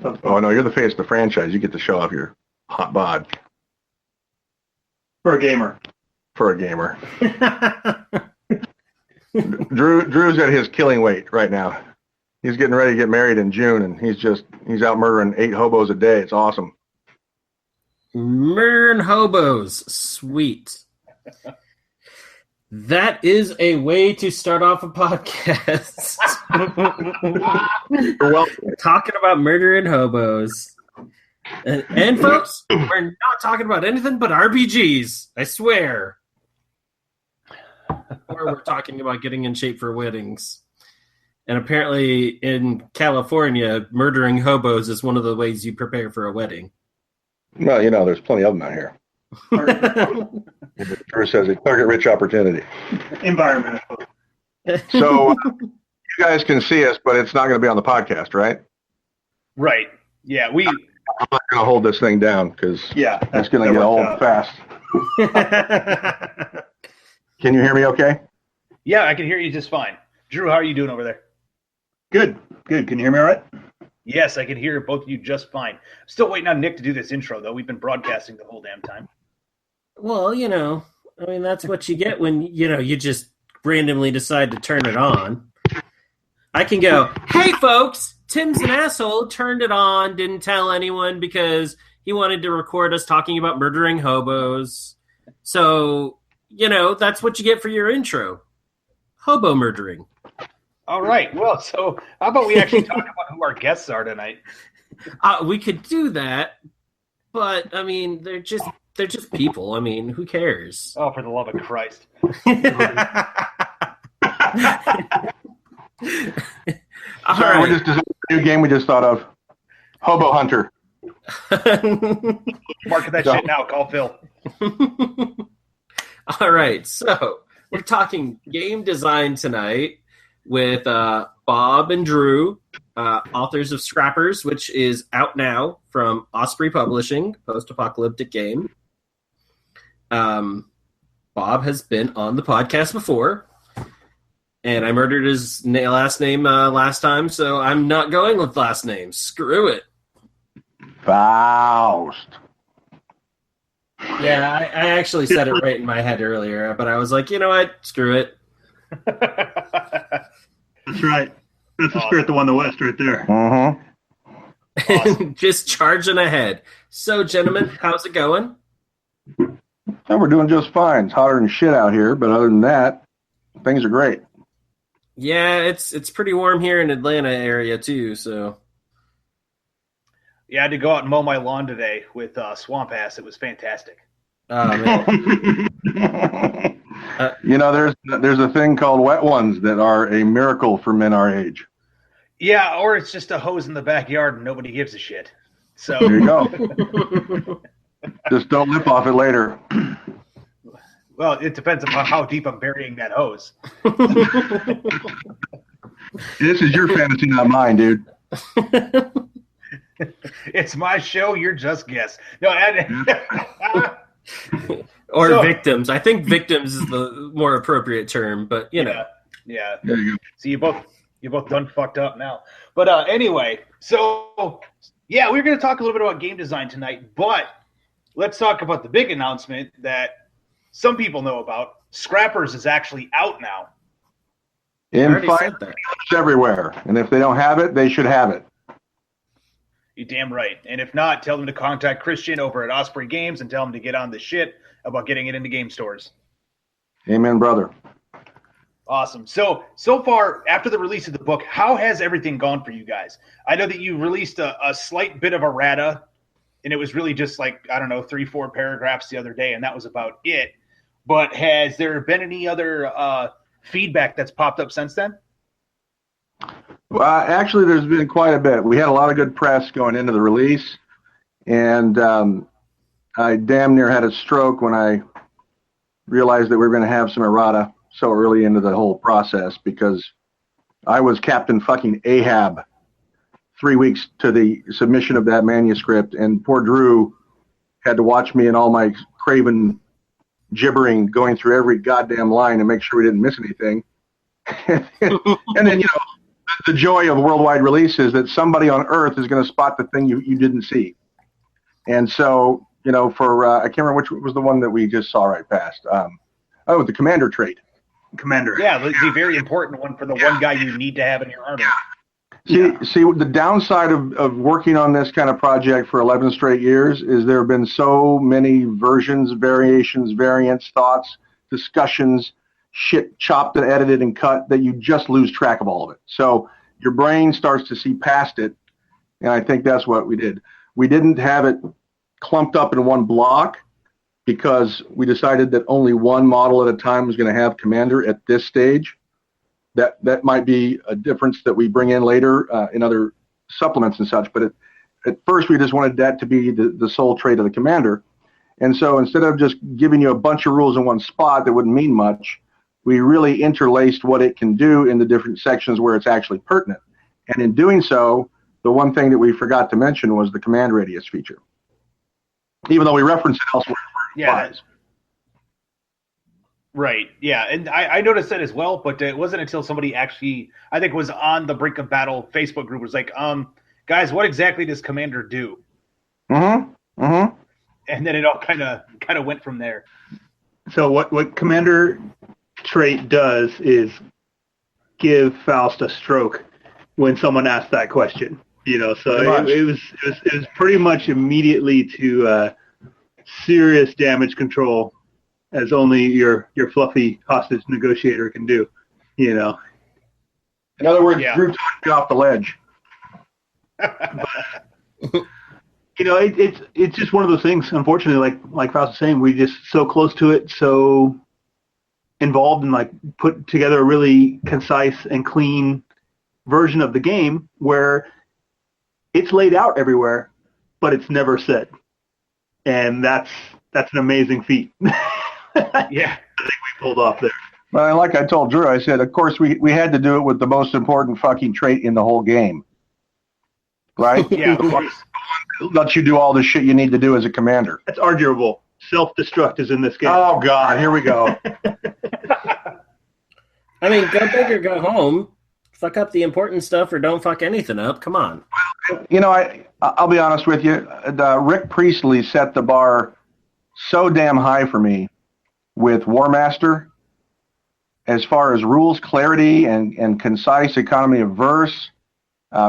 Oh, no, you're the face of the franchise. You get to show off your hot bod. For a gamer. Drew's at his killing weight right now. He's getting ready to get married in June, and he's out murdering 8 hobos a day. It's awesome. Murdering hobos. Sweet. That is a way to start off a podcast. You're welcome. Talking about murdering hobos. And folks, we're not talking about anything but RPGs. I swear. Or we're talking about getting in shape for weddings. And apparently in California, murdering hobos is one of the ways you prepare for a wedding. Well, there's plenty of them out here. Drew says a target-rich opportunity. Environmental. So you guys can see us, but it's not going to be on the podcast, right? Right. Yeah, I'm not going to hold this thing down because it's going to get old fast. Can you hear me okay? Yeah, I can hear you just fine. Drew, how are you doing over there? Good. Can you hear me all right? Yes, I can hear both of you just fine. Still waiting on Nick to do this intro, though. We've been broadcasting the whole damn time. Well, that's what you get when, you just randomly decide to turn it on. I can go, hey, folks, Tim's an asshole, turned it on, didn't tell anyone because he wanted to record us talking about murdering hobos. So, that's what you get for your intro. Hobo murdering. All right. Well, so how about we actually talk about who our guests are tonight? We could do that, but, they're just people. Who cares? Oh, for the love of Christ. Sorry, we're just designing a new game we just thought of. Hobo Hunter. Mark that shit now. Call Phil. All right. So we're talking game design tonight with Bob and Drew, authors of Scrappers, which is out now from Osprey Publishing, post-apocalyptic game. Bob has been on the podcast before, and I murdered his last name last time, so I'm not going with last name. Screw it. Faust. Yeah, I actually said it right in my head earlier, but I was like, you know what? Screw it. That's right. That's the spirit that won the West right there. Mm-hmm. Awesome. Just charging ahead. So, gentlemen, how's it going? Oh, we're doing just fine. It's hotter than shit out here, but other than that, things are great. Yeah, it's pretty warm here in Atlanta area too. So, yeah, I had to go out and mow my lawn today with Swamp Ass. It was fantastic. Oh man. There's a thing called wet ones that are a miracle for men our age. Yeah, or it's just a hose in the backyard and nobody gives a shit. So there you go. Just don't lip off it later. Well, it depends upon how deep I'm burying that hose. This is your fantasy, not mine, dude. It's my show. You're just guess. No, or victims. I think victims is the more appropriate term, but Yeah. There you go. So you both done fucked up now. But anyway, so yeah, we're going to talk a little bit about game design tonight, but let's talk about the big announcement that some people know about. Scrappers is actually out now. In fine everywhere. And if they don't have it, they should have it. You're damn right. And if not, tell them to contact Christian over at Osprey Games and tell him to get on the shit about getting it into game stores. Amen, brother. Awesome. So far, after the release of the book, how has everything gone for you guys? I know that you released a slight bit of errata, and it was really just 3-4 paragraphs the other day, and that was about it. But has there been any other feedback that's popped up since then? Well, actually, there's been quite a bit. We had a lot of good press going into the release, and I damn near had a stroke when I realized that we were going to have some errata so early into the whole process, because I was Captain fucking Ahab 3 weeks to the submission of that manuscript, and poor Drew had to watch me and all my craven gibbering going through every goddamn line and make sure we didn't miss anything. And then, the joy of worldwide release is that somebody on Earth is going to spot the thing you didn't see. And so, for I can't remember which was the one that we just saw right past. The commander trait. Commander. Yeah, the very important one for the one guy you need to have in your army. See, the downside of working on this kind of project for 11 straight years is there have been so many versions, variations, variants, thoughts, discussions, shit chopped and edited and cut that you just lose track of all of it. So your brain starts to see past it, and I think that's what we did. We didn't have it clumped up in one block because we decided that only one model at a time was going to have commander at this stage. That might be a difference that we bring in later in other supplements and such, but at first we just wanted that to be the sole trait of the commander. And so instead of just giving you a bunch of rules in one spot that wouldn't mean much, we really interlaced what it can do in the different sections where it's actually pertinent. And in doing so, the one thing that we forgot to mention was the command radius feature, even though we reference it elsewhere. Yeah. Right. Yeah. And I noticed that as well, but it wasn't until somebody actually, I think, was on the Brink of Battle Facebook group was like, guys, what exactly does commander do? Mm-hmm. Mm-hmm. And then it all kind of went from there. So what commander trait does is give Faust a stroke when someone asks that question. So it was pretty much immediately to serious damage control, as only your fluffy hostage negotiator can do. In other words, Drew talked me off the ledge. It's just one of those things. Unfortunately, like Faust was saying, we just so close to it, so involved, and put together a really concise and clean version of the game where it's laid out everywhere, but it's never said, and that's an amazing feat. Yeah, I think we pulled off there. Well, like I told Drew, I said, of course we had to do it with the most important fucking trait in the whole game, right? Yeah, of course. Let you do all the shit you need to do as a commander. That's arguable. Self-destruct is in this game. Oh God, here we go. I mean, go big or go home. Fuck up the important stuff or don't fuck anything up. Come on. I'll be honest with you. Rick Priestley set the bar so damn high for me with War Master as far as rules clarity and concise economy of verse,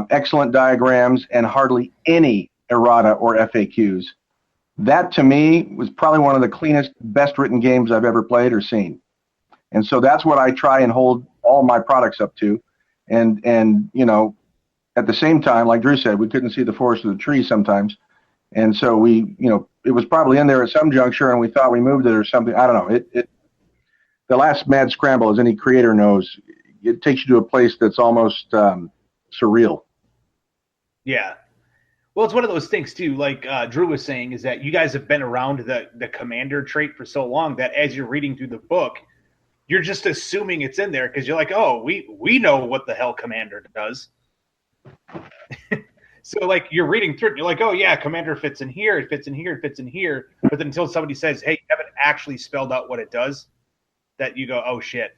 excellent diagrams, and hardly any errata or FAQs. That to me was probably one of the cleanest, best written games I've ever played or seen. And so that's what I try and hold all my products up to. And at the same time, like Drew said, we couldn't see the forest of the trees sometimes. And so it was probably in there at some juncture and we thought we moved it or something. I don't know. The last mad scramble, as any creator knows, it takes you to a place that's almost surreal. Yeah. Well, it's one of those things too, like Drew was saying, is that you guys have been around the commander trait for so long that as you're reading through the book, you're just assuming it's in there because you're like, oh, we know what the hell commander does. So you're reading through it, you're like, oh yeah, commander fits in here, it fits in here, it fits in here. But then until somebody says, hey, you haven't actually spelled out what it does, that you go, oh shit.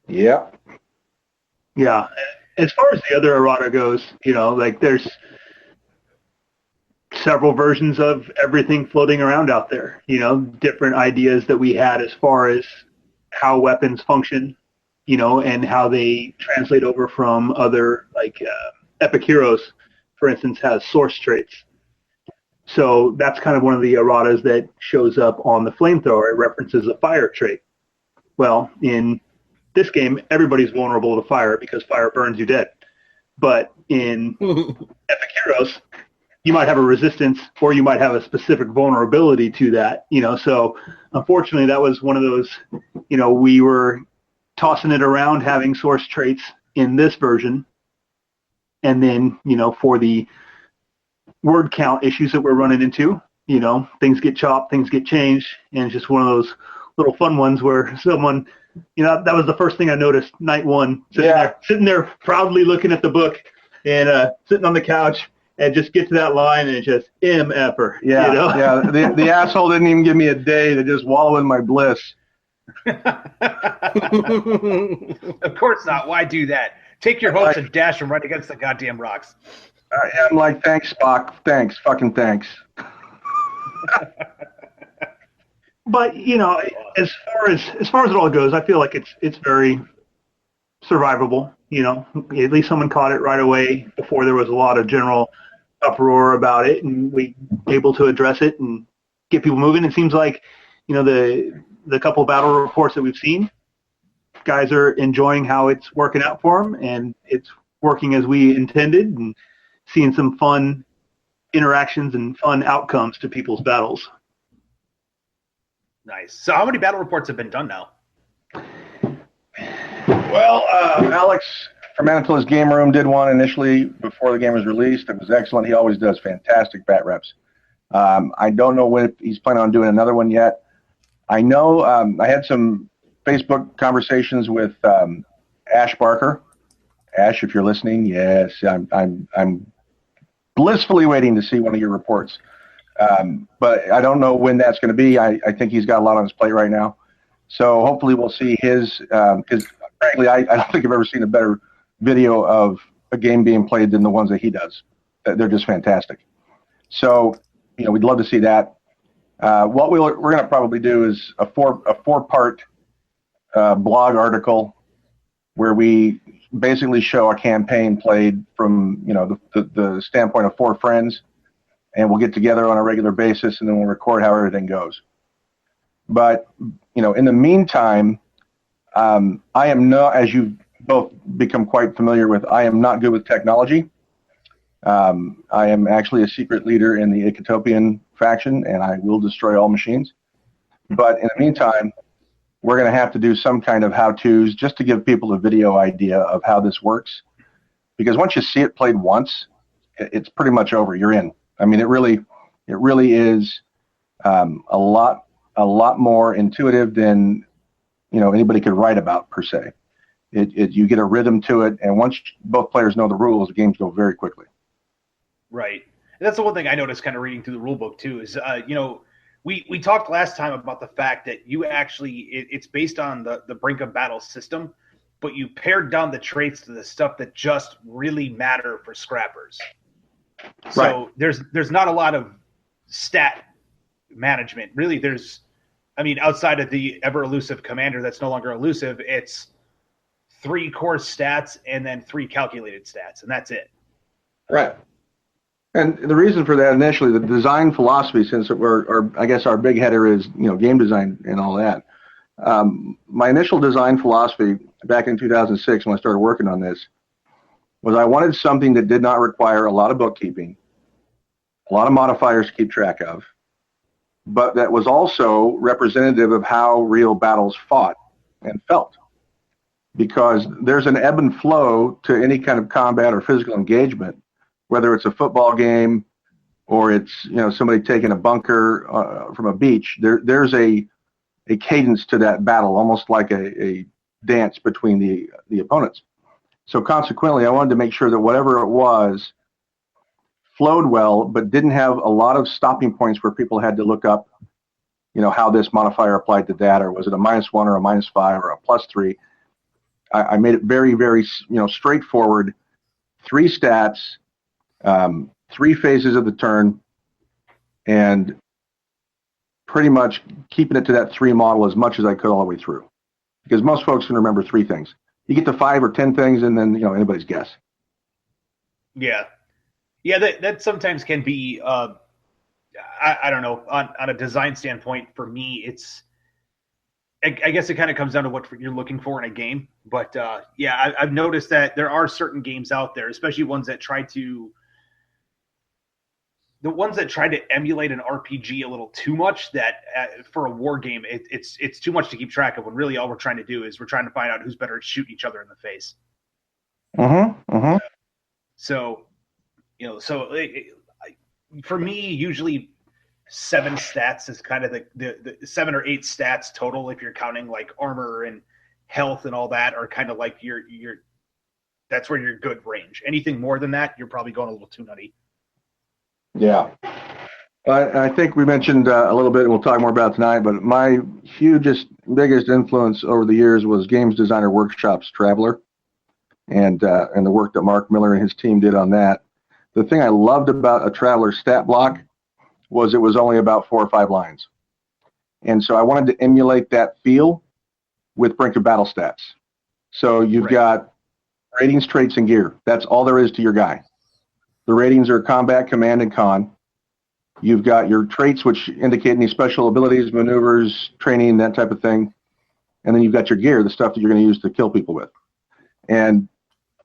Yeah. Yeah. As far as the other errata goes, there's several versions of everything floating around out there, different ideas that we had as far as how weapons function, and how they translate over from other, Epic Heroes, for instance, has source traits. So that's kind of one of the erratas that shows up on the flamethrower. It references a fire trait. Well, in this game, everybody's vulnerable to fire because fire burns you dead. But in Epic Heroes, you might have a resistance or you might have a specific vulnerability to that, So unfortunately, that was one of those, we were tossing it around having source traits in this version. And then, for the word count issues that we're running into, things get chopped, things get changed. And it's just one of those little fun ones where someone, that was the first thing I noticed night one, sitting there proudly looking at the book and sitting on the couch and just get to that line and just MFer. Yeah, yeah. The asshole didn't even give me a day to just wallow in my bliss. Of course not. Why do that? Take your hopes and dash them right against the goddamn rocks. I'm like, thanks, Spock. Thanks. Fucking thanks. But as far as it all goes, I feel like it's very survivable. At least someone caught it right away before there was a lot of general uproar about it, and we were able to address it and get people moving. It seems like the couple of battle reports that we've seen, guys are enjoying how it's working out for them, and it's working as we intended, and seeing some fun interactions and fun outcomes to people's battles. Nice. So how many battle reports have been done now? Well, Alex from Manitoula's Game Room did one initially before the game was released. It was excellent. He always does fantastic bat reps. I don't know when he's planning on doing another one yet. I know I had some Facebook conversations with Ash Barker. Ash, if you're listening, yes, I'm blissfully waiting to see one of your reports. But I don't know when that's going to be. I think he's got a lot on his plate right now. So hopefully we'll see his, because frankly, I don't think I've ever seen a better video of a game being played than the ones that he does. They're just fantastic. So, we'd love to see that. What we're going to probably do is a four-part blog article where we basically show a campaign played from, the standpoint of 4 friends, and we'll get together on a regular basis, and then we'll record how everything goes. But, in the meantime, I am not, as you've both become quite familiar with, I am not good with technology. I am actually a secret leader in the Icatopian faction, and I will destroy all machines. But in the meantime, we're going to have to do some kind of how-tos just to give people a video idea of how this works. Because once you see it played once, it's pretty much over. You're in. I mean, it really is a lot more intuitive than anybody could write about per se. You get a rhythm to it, and once both players know the rules, the games go very quickly. Right. And that's the one thing I noticed kind of reading through the rule book too is, we talked last time about the fact that you actually, it's based on the Brink of Battle system, but you pared down the traits to the stuff that just really matter for scrappers. So right. There's not a lot of stat management. Really, outside of the ever elusive commander that's no longer elusive, it's 3 core stats and then 3 calculated stats, and that's it. Right. And the reason for that initially, the design philosophy, since I guess our big header is game design and all that. My initial design philosophy back in 2006 when I started working on this was I wanted something that did not require a lot of bookkeeping, a lot of modifiers to keep track of, but that was also representative of how real battles fought and felt. Because there's an ebb and flow to any kind of combat or physical engagement, whether it's a football game or it's somebody taking a bunker from a beach. There's a cadence to that battle, almost like a dance between the opponents. So consequently, I wanted to make sure that whatever it was flowed well, but didn't have a lot of stopping points where people had to look up, how this modifier applied to that, or was it a -1 or a -5 or a +3. I made it very, very, straightforward. 3 stats, 3 phases of the turn, and pretty much keeping it to that 3 model as much as I could all the way through. Because most folks can remember 3 things. You get to 5 or 10 things, and then anybody's guess. Yeah, that sometimes can be. I don't know. On a design standpoint, for me, I guess it kind of comes down to what you're looking for in a game. But I've noticed that there are certain games out there, especially ones that try to emulate an RPG a little too much, that for a war game, it's too much to keep track of, when really all we're trying to do is we're trying to find out who's better at shooting each other in the face. So, for me, usually 7 stats is kind of the 7 or 8 stats total, if you're counting like armor and health and all that, are kind of like your that's where your good range. Anything more than that, you're probably going a little too nutty. Yeah. I think we mentioned a little bit, and we'll talk more about tonight, but my biggest influence over the years was Games Designer Workshop's Traveler. and the work that Mark Miller and his team did on that. The thing I loved about a Traveler's stat block was it was only about 4 or 5 lines. And so I wanted to emulate that feel with Brink of Battle stats. So you've got ratings, traits, and gear. That's all there is to your guy. The ratings are combat, command, and con. You've got your traits, which indicate any special abilities, maneuvers, training, that type of thing. And then you've got your gear, the stuff that you're going to use to kill people with. And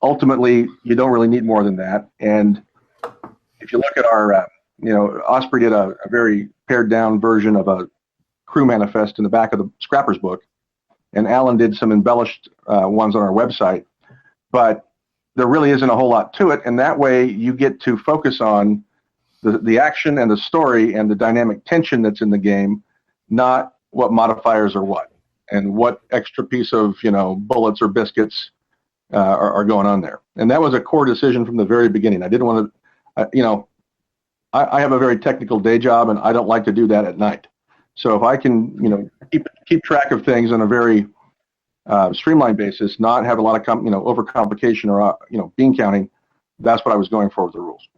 ultimately, you don't really need more than that. And if you look at our, Osprey did a very pared down version of a crew manifest in the back of the Scrapper's book. And Alan did some embellished ones on our website. But there really isn't a whole lot to it. And that way you get to focus on the action and the story and the dynamic tension that's in the game, not what modifiers are what and what extra piece of, bullets or biscuits are going on there. And that was a core decision from the very beginning. I didn't want to, I have a very technical day job and I don't like to do that at night. So if I can, keep track of things on a very streamlined basis, not have a lot of, overcomplication or, bean counting, that's what I was going for with the rules.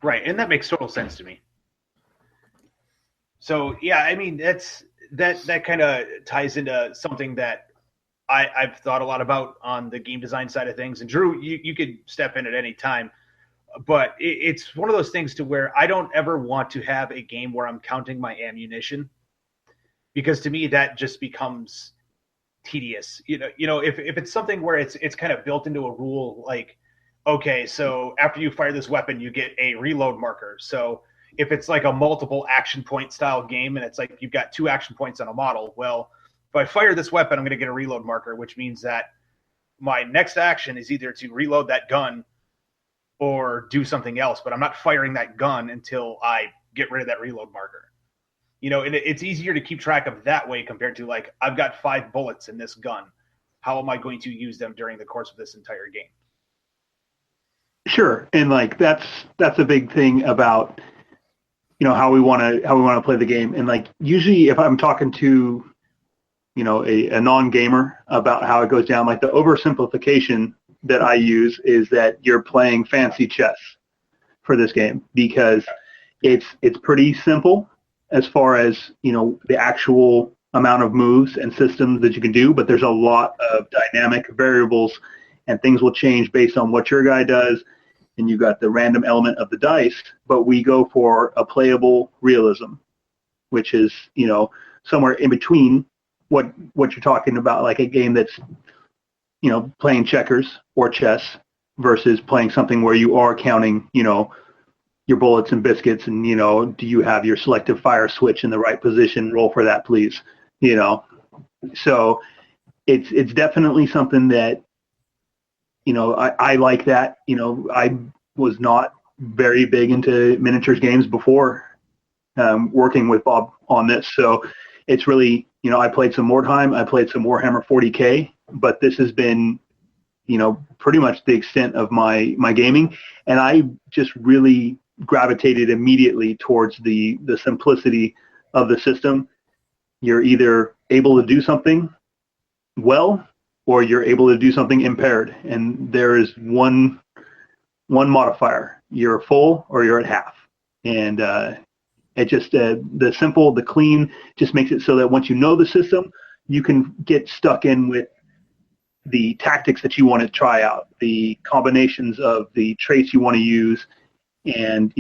Right, and that makes total sense to me. So yeah, I mean that kind of ties into something that I've thought a lot about on the game design side of things. And Drew, you could step in at any time, but it's one of those things to where I don't ever want to have a game where I'm counting my ammunition, because to me that just becomes tedious. If it's something where it's kind of built into a rule, like, okay, so after you fire this weapon, you get a reload marker. So if it's like a multiple action point style game and it's like you've got 2 action points on a model, well, if I fire this weapon, I'm going to get a reload marker, which means that my next action is either to reload that gun or do something else, but I'm not firing that gun until I get rid of that reload marker. And it's easier to keep track of that way compared to like, I've got 5 bullets in this gun. How am I going to use them during the course of this entire game? Sure, and like that's a big thing about how we want to play the game. And like usually, if I'm talking to a non-gamer about how it goes down, like the oversimplification that I use is that you're playing fancy chess for this game, because it's pretty simple as far as the actual amount of moves and systems that you can do, but there's a lot of dynamic variables and things will change based on what your guy does. And you got the random element of the dice, but we go for a playable realism, which is, somewhere in between what you're talking about, like a game that's, playing checkers or chess versus playing something where you are counting, your bullets and biscuits and, do you have your selective fire switch in the right position? Roll for that, please. So it's definitely something that, I like that. I was not very big into miniatures games before working with Bob on this. So it's really, I played some Mordheim, I played some Warhammer 40K, but this has been, pretty much the extent of my gaming. And I just really gravitated immediately towards the simplicity of the system. You're either able to do something well, or you're able to do something impaired. And there is one modifier. You're full or you're at half. And it just, the simple, the clean just makes it so that once you know the system, you can get stuck in with the tactics that you want to try out, the combinations of the traits you want to use, and,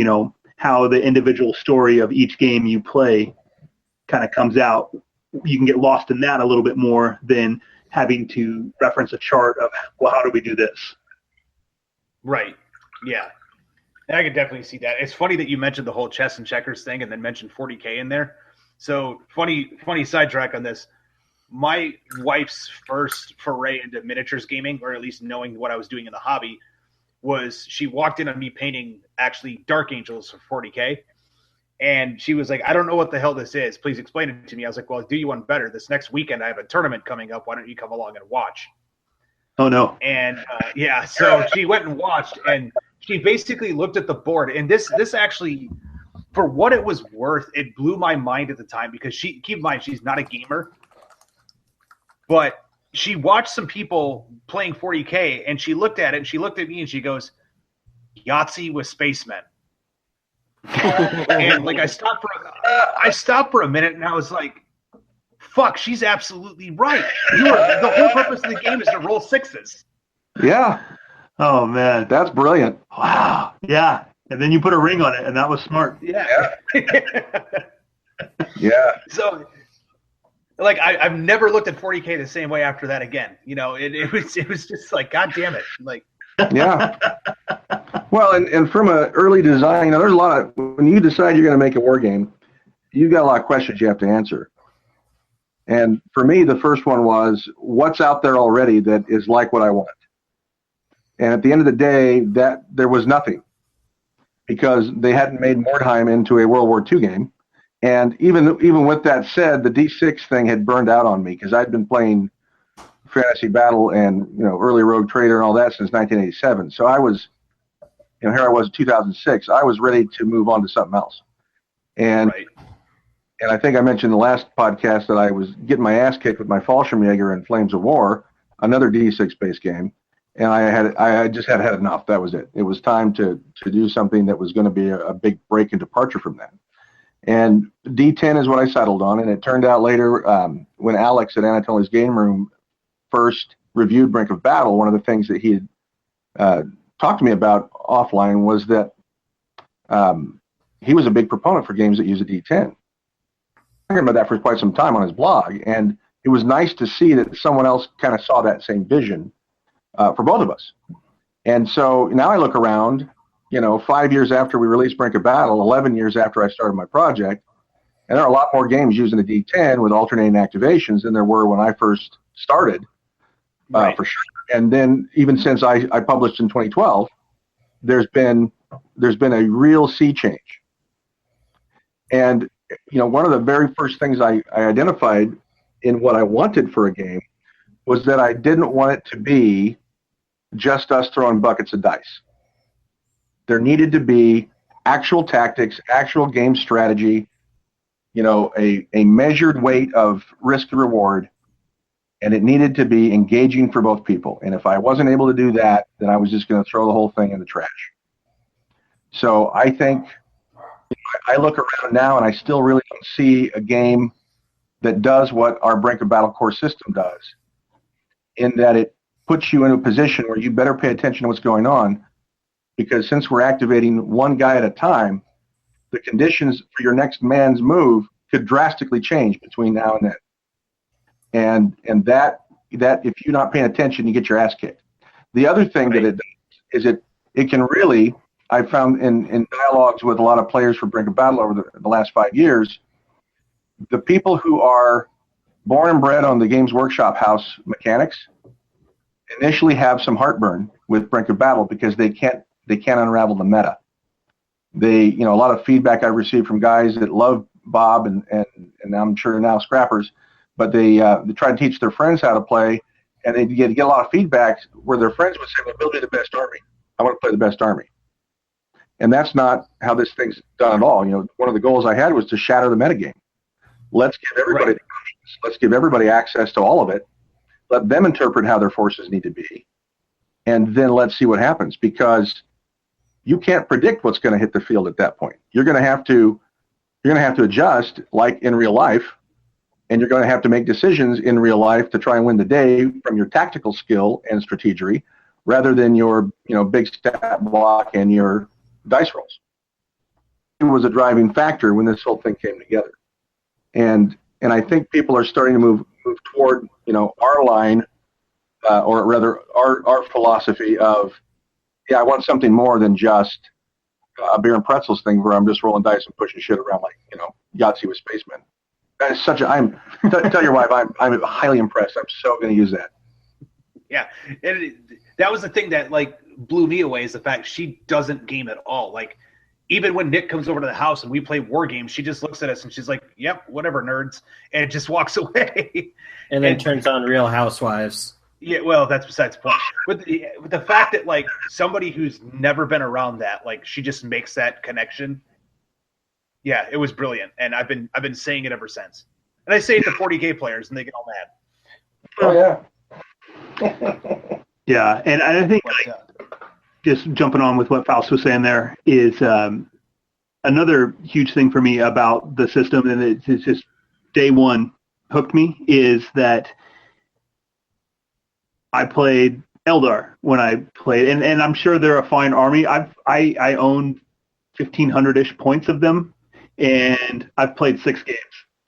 how the individual story of each game you play kind of comes out. You can get lost in that a little bit more than having to reference a chart of, well, how do we do this? Right. Yeah. And I could definitely see that. It's funny that you mentioned the whole chess and checkers thing and then mentioned 40K in there. So funny sidetrack on this. My wife's first foray into miniatures gaming, or at least knowing what I was doing in the hobby, was she walked in on me painting actually Dark Angels for 40K. And she was like, I don't know what the hell this is. Please explain it to me. I was like, well, I'll do you one better. This next weekend, I have a tournament coming up. Why don't you come along and watch? Oh, no. And so she went and watched, and she basically looked at the board. And this actually, for what it was worth, it blew my mind at the time, because keep in mind, she's not a gamer. But she watched some people playing 40K, and she looked at it, and she looked at me, and she goes, Yahtzee with spacemen. And like I stopped for a minute, and I was like, fuck, she's absolutely right. The whole purpose of the game is to roll sixes. Yeah. Oh man, That's brilliant. wow. Yeah, and then you put a ring on it, and that was smart. Yeah. Yeah. So, like, I've never looked at 40K the same way after that again. You know, it was just like, God damn it. Like, Yeah. Well, and from an early design, there's a lot of, when you decide you're going to make a war game, you've got a lot of questions you have to answer. And for me, the first one was, what's out there already that is like what I want? And at the end of the day, that there was nothing, because they hadn't made Mordheim into a World War II game. And even with that said, the D6 thing had burned out on me, because I'd been playing Fantasy Battle and early Rogue Trader and all that since 1987. So I was, here I was in 2006. I was ready to move on to something else. And right. And I think I mentioned in the last podcast that I was getting my ass kicked with my Fallschirmjäger and Flames of War, another D6 based game, and I just had enough. That was it. It was time to do something that was going to be a big break and departure from that. And D10 is what I settled on, and it turned out later when Alex at Anatoli's Game Room first reviewed Brink of Battle, one of the things that he had talked to me about offline was that he was a big proponent for games that use a D10. Talking about that for quite some time on his blog, and it was nice to see that someone else kind of saw that same vision for both of us. And so now I look around, 5 years after we released Brink of Battle, 11 years after I started my project, and there are a lot more games using the D10 with alternating activations than there were when I first started, right. For sure. And then even since I published in 2012, there's been a real sea change. And one of the very first things I identified in what I wanted for a game was that I didn't want it to be just us throwing buckets of dice. There needed to be actual tactics, actual game strategy, a measured weight of risk to reward, and it needed to be engaging for both people. And if I wasn't able to do that, then I was just going to throw the whole thing in the trash. So I think I look around now and I still really don't see a game that does what our Brink of Battle core system does, in that it puts you in a position where you better pay attention to what's going on, because since we're activating one guy at a time, the conditions for your next man's move could drastically change between now and then. And that if you're not paying attention, you get your ass kicked. The other thing that it does is it can really, I found in dialogues with a lot of players for Brink of Battle over the last 5 years, the people who are born and bred on the Games Workshop house mechanics initially have some heartburn with Brink of Battle because they can't unravel the meta. A lot of feedback I've received from guys that love Bob and I'm sure now scrappers, but they try to teach their friends how to play, and they get a lot of feedback where their friends would say, well, build me the best army. I want to play the best army. And that's not how this thing's done at all. One of the goals I had was to shatter the metagame. Let's give everybody the options. Let's give everybody access to all of it. Let them interpret how their forces need to be. And then let's see what happens, because you can't predict what's going to hit the field at that point. You're going to have to adjust like in real life, and you're going to have to make decisions in real life to try and win the day from your tactical skill and strategery rather than your big stat block and your dice rolls. It was a driving factor when this whole thing came together, and I think people are starting to move toward our line, or rather our philosophy of, I want something more than just a beer and pretzels thing where I'm just rolling dice and pushing shit around like Yahtzee with spacemen. That is tell your wife I'm highly impressed. I'm so going to use that. Yeah, and that was the thing that blew me away, is the fact she doesn't game at all. Like, even when Nick comes over to the house and we play war games, she just looks at us and she's like, "Yep, whatever, nerds," and just walks away. And then turns on Real Housewives. Yeah, well, that's besides the point. With the fact that somebody who's never been around that, she just makes that connection. Yeah, it was brilliant, and I've been saying it ever since. And I say it to 40K players, and they get all mad. Oh yeah. Yeah, and I think just jumping on with what Faust was saying there is another huge thing for me about the system, and it's just day one hooked me, is that I played Eldar when I played, and I'm sure they're a fine army. I own 1,500-ish points of them, and I've played 6 games.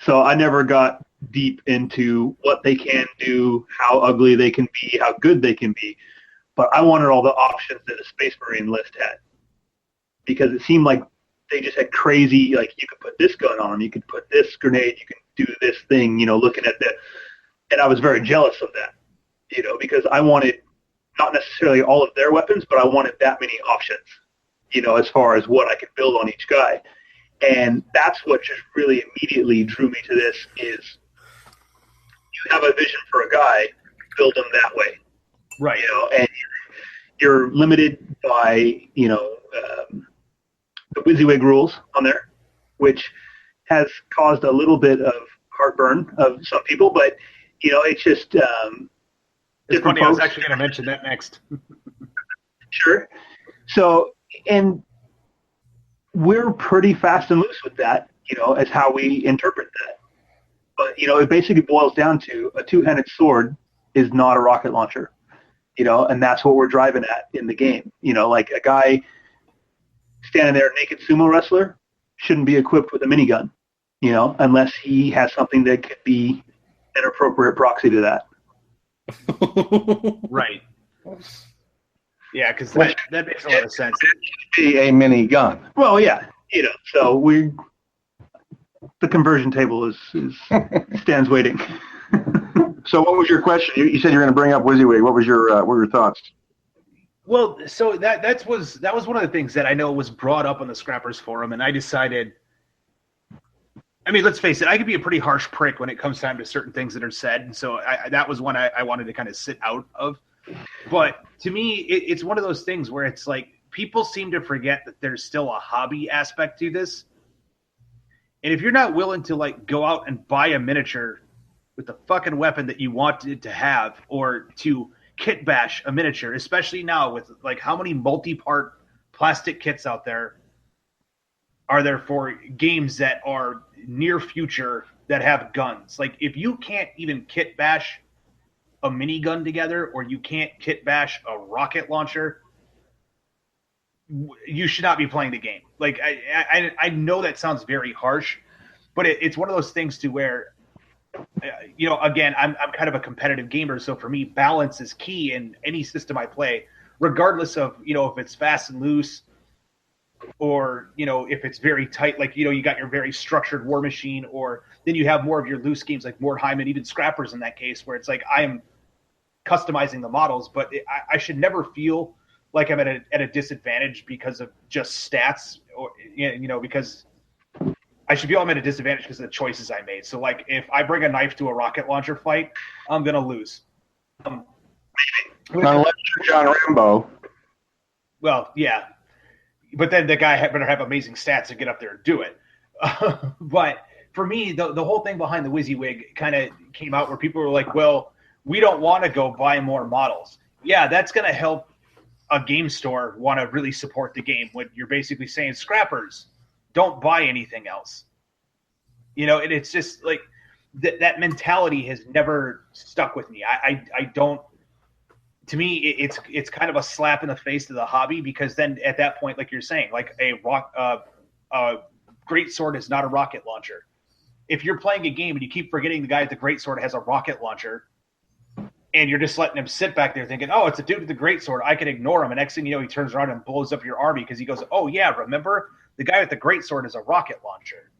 So I never got deep into what they can do, how ugly they can be, how good they can be. But I wanted all the options that a Space Marine list had, because it seemed like they just had crazy, like you could put this gun on them, you could put this grenade, you can do this thing, looking at that. And I was very jealous of that, because I wanted not necessarily all of their weapons, but I wanted that many options, as far as what I could build on each guy. And that's what just really immediately drew me to this is you have a vision for a guy, build him that way. Right. And you're limited by, the WYSIWYG rules on there, which has caused a little bit of heartburn of some people, but, it's just it's funny, I was actually going to mention that next. Sure. So, and we're pretty fast and loose with that, as how we interpret that. But, it basically boils down to a two-handed sword is not a rocket launcher, and that's what we're driving at in the game. Like a guy standing there, naked sumo wrestler, shouldn't be equipped with a minigun, unless he has something that could be an appropriate proxy to that. Right. Yeah, because that makes a lot of sense. Be a mini gun. Well, yeah, so the conversion table is stands waiting. So, what was your question? You said you were going to bring up WYSIWYG. What was your what were your thoughts? Well, so that was one of the things that I know was brought up on the Scrappers forum, and I decided. I mean, let's face it, I could be a pretty harsh prick when it comes time to certain things that are said, and so that was one I wanted to kind of sit out of. But to me, it's one of those things where it's like people seem to forget that there's still a hobby aspect to this. And if you're not willing to like go out and buy a miniature with the fucking weapon that you wanted to have, or to kit bash a miniature, especially now with like how many multi-part plastic kits out there are there for games that are near future that have guns. Like if you can't even kit bash a minigun together, or you can't kit bash a rocket launcher, you should not be playing the game. Like I know that sounds very harsh, but it's one of those things to where, again, I'm kind of a competitive gamer, so for me, balance is key in any system I play, regardless of if it's fast and loose, or if it's very tight. Like you got your very structured War Machine, or then you have more of your loose games like Mordheim and even Scrappers in that case, where it's like I am customizing the models, but I should never feel like I'm at a disadvantage because of just stats, or because I should feel I'm at a disadvantage because of the choices I made. So like if I bring a knife to a rocket launcher fight, I'm gonna lose. Unless you're John Rambo. Well, yeah, but then the guy better have amazing stats to get up there and do it. But for me, the whole thing behind the WYSIWYG kind of came out where people were like, well, we don't want to go buy more models. Yeah, that's going to help a game store want to really support the game when you're basically saying, Scrappers, don't buy anything else. And it's just like that mentality has never stuck with me. I don't. To me, it's kind of a slap in the face to the hobby, because then at that point, like you're saying, like a great sword is not a rocket launcher. If you're playing a game and you keep forgetting the guy at the great sword has a rocket launcher, and you're just letting him sit back there thinking, oh, it's a dude with the great sword, I can ignore him, and next thing you know, he turns around and blows up your army because he goes, oh yeah, remember the guy with the great sword is a rocket launcher.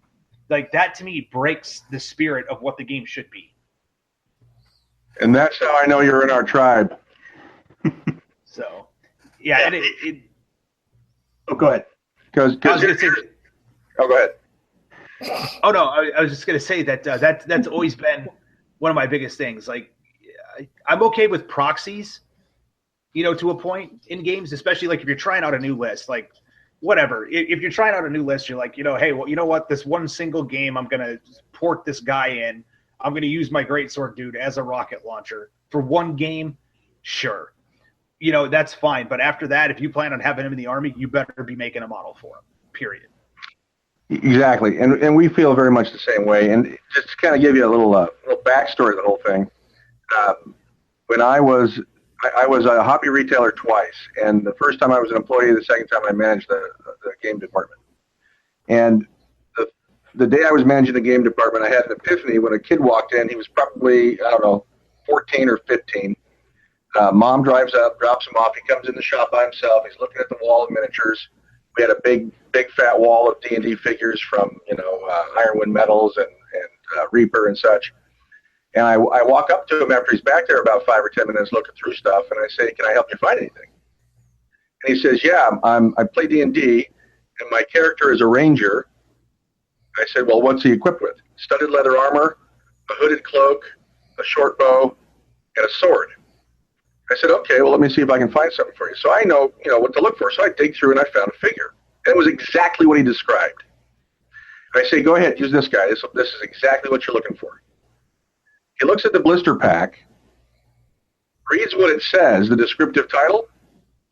Like that to me breaks the spirit of what the game should be. And that's how I know you're in our tribe. So, yeah. Oh, go ahead. Go ahead. Oh no, I was just going to say that's always been one of my biggest things. Like, I'm okay with proxies, to a point in games, especially like if you're trying out a new list, like whatever. If you're trying out a new list, you're like, hey, well, you know what? This one single game, I'm going to port this guy in. I'm going to use my greatsword dude as a rocket launcher for one game. sure, that's fine. But after that, if you plan on having him in the Army, you better be making a model for him, period. Exactly, and we feel very much the same way. And just to kind of give you a little backstory of the whole thing, when I was a hobby retailer twice, and the first time I was an employee, the second time I managed the game department. And the day I was managing the game department, I had an epiphany when a kid walked in. He was probably, 14 or 15. Mom drives up, drops him off. He comes in the shop by himself. He's looking at the wall of miniatures. We had a big fat wall of D&D figures from, Ironwind Metals and Reaper and such. And I walk up to him after he's back there about 5 or 10 minutes looking through stuff, and I say, "Can I help you find anything?" And he says, "Yeah, I play D&D, and my character is a ranger." I said, "Well, what's he equipped with?" "Studded leather armor, a hooded cloak, a short bow, and a sword." I said, "Okay, well, let me see if I can find something for you." So I know, what to look for. So I dig through and I found a figure. And it was exactly what he described. I say, "Go ahead, use this guy. This is exactly what you're looking for." He looks at the blister pack, reads what it says, the descriptive title,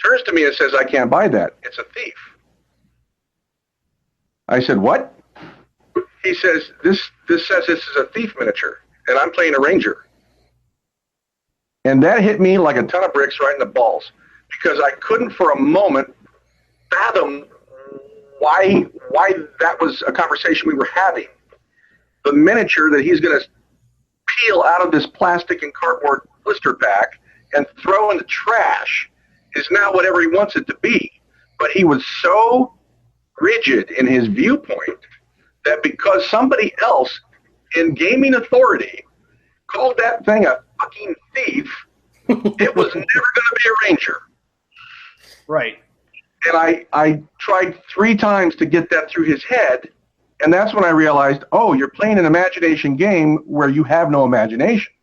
turns to me and says, "I can't buy that. It's a thief." I said, "What?" He says, this says this is a thief miniature, and I'm playing a ranger. And that hit me like a ton of bricks right in the balls, because I couldn't for a moment fathom why that was a conversation we were having. The miniature that he's going to peel out of this plastic and cardboard blister pack and throw in the trash is now whatever he wants it to be. But he was so rigid in his viewpoint that because somebody else in gaming authority called that thing a fucking thief, it was never going to be a ranger. Right. And I tried 3 times to get that through his head, and that's when I realized, oh, you're playing an imagination game where you have no imagination.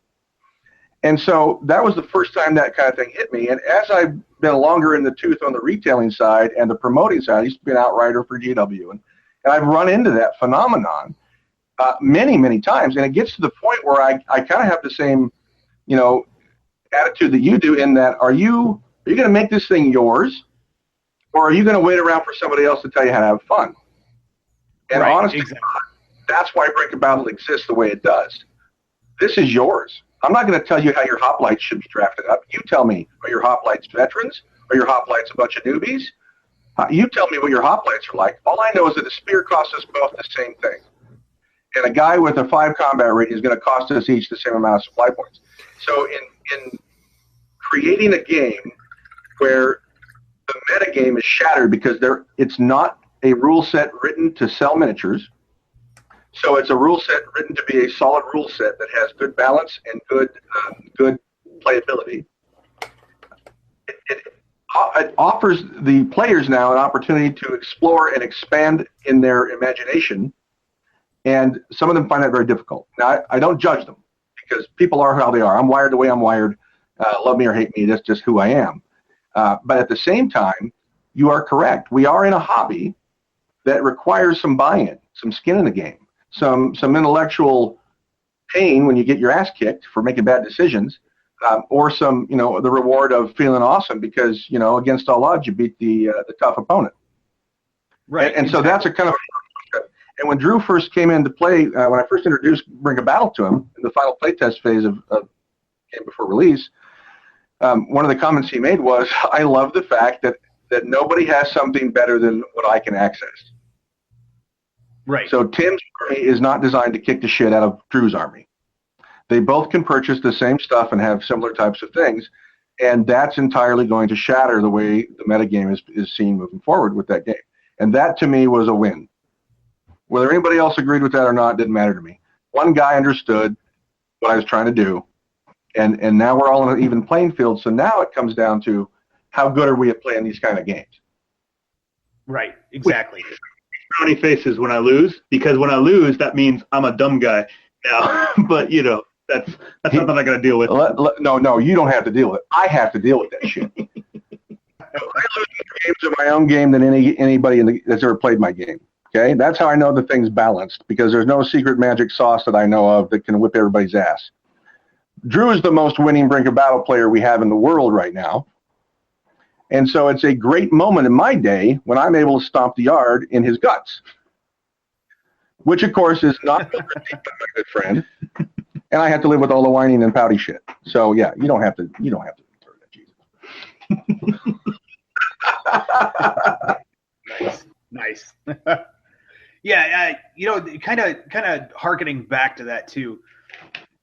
And so that was the first time that kind of thing hit me. And as I've been longer in the tooth on the retailing side and the promoting side, I used to be an outrider for GW, and I've run into that phenomenon many, many times. And it gets to the point where I kind of have the same, attitude that you do, in that are you going to make this thing yours, or are you going to wait around for somebody else to tell you how to have fun? And right, honestly, exactly. That's why Brink of Battle exists the way it does. This is yours. I'm not going to tell you how your hoplites should be drafted up. You tell me, are your hoplites veterans? Are your hoplites a bunch of newbies? You tell me what your hoplites are like. All I know is that a spear costs us both the same thing. And a guy with a 5 combat rating is going to cost us each the same amount of supply points. So in creating a game where the meta game is shattered because it's not a rule set written to sell miniatures, so it's a rule set written to be a solid rule set that has good balance and good playability. It offers the players now an opportunity to explore and expand in their imagination, and some of them find that very difficult. Now, I don't judge them, because people are how they are. I'm wired the way I'm wired. Love me or hate me, that's just who I am. But at the same time, you are correct. We are in a hobby that requires some buy-in, some skin in the game, some intellectual pain when you get your ass kicked for making bad decisions, or some, the reward of feeling awesome because, against all odds, you beat the tough opponent. Right. And so that's a kind of. And when Drew first came into play, when I first introduced Brink of Battle to him in the final playtest phase of game before release, one of the comments he made was, "I love the fact that nobody has something better than what I can access." Right. So Tim's army is not designed to kick the shit out of Drew's army. They both can purchase the same stuff and have similar types of things, and that's entirely going to shatter the way the metagame is seen moving forward with that game. And that, to me, was a win. Whether anybody else agreed with that or not didn't matter to me. One guy understood what I was trying to do, and now we're all on an even playing field, so now it comes down to how good are we at playing these kind of games. Right, exactly. Frowny faces when I lose, because when I lose, that means I'm a dumb guy now. But that's something I'm gonna deal with. No, you don't have to deal with it. I have to deal with that shit. I lose more games in my own game than anybody that's ever played my game. Okay, that's how I know the thing's balanced, because there's no secret magic sauce that I know of that can whip everybody's ass. Drew is the most winning Brink of Battle player we have in the world right now. And so it's a great moment in my day when I'm able to stomp the yard in his guts, which of course is not my good friend. And I have to live with all the whining and pouty shit. So yeah, you don't have to endure that, Jesus. Nice. Yeah, kind of harkening back to that too.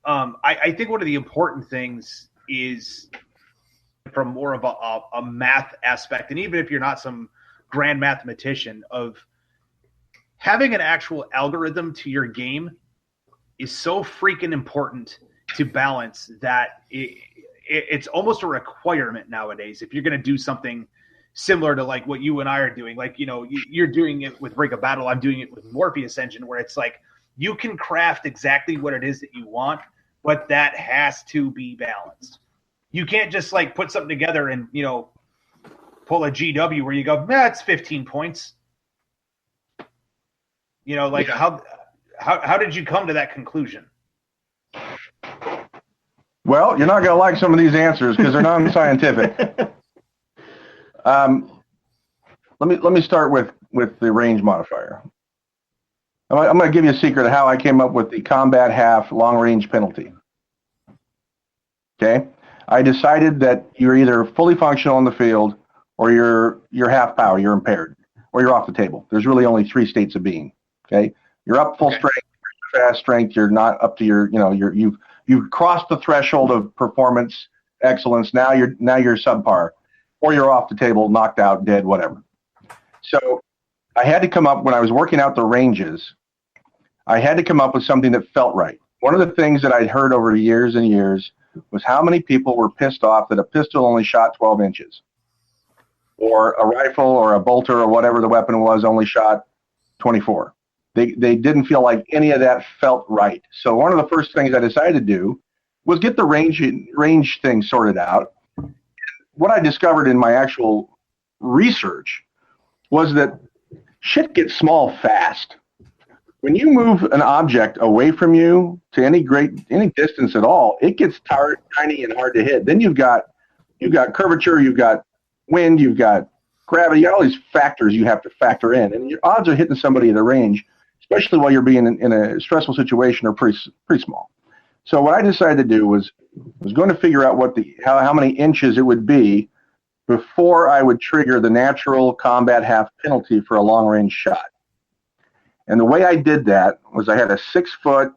I think one of the important things is from more of a math aspect, and even if you're not some grand mathematician, of having an actual algorithm to your game is so freaking important to balance that it's almost a requirement nowadays. If you're going to do something similar to like what you and I are doing, like, you're doing it with Brink of Battle, I'm doing it with Morpheus Engine, where it's like you can craft exactly what it is that you want, but that has to be balanced. You can't just like put something together and, pull a GW where you go, it's 15 points. How did you come to that conclusion? Well, you're not going to like some of these answers because they're non-scientific. Let me start with the range modifier. I'm going to give you a secret of how I came up with the combat half long range penalty. Okay, I decided that you're either fully functional in the field, or you're half power, you're impaired, or you're off the table. There's really only 3 states of being. Okay, you're up full strength, fast strength. You're not up to you've crossed the threshold of performance excellence. Now you're subpar, or you're off the table, knocked out, dead, whatever. So I had to come up, when I was working out the ranges, I had to come up with something that felt right. One of the things that I'd heard over years and years was how many people were pissed off that a pistol only shot 12 inches, or a rifle or a bolter or whatever the weapon was only shot 24. They didn't feel like any of that felt right. So one of the first things I decided to do was get the range thing sorted out. What I discovered in my actual research was that shit gets small fast. When you move an object away from you to any distance at all, it gets tiny and hard to hit. Then you've got curvature, you've got wind, you've got gravity, all these factors you have to factor in, and your odds of hitting somebody at a range, especially while you're being in a stressful situation, are pretty small. So what I decided to do was going to figure out how many inches it would be before I would trigger the natural combat half penalty for a long range shot. And the way I did that was I had a 6 foot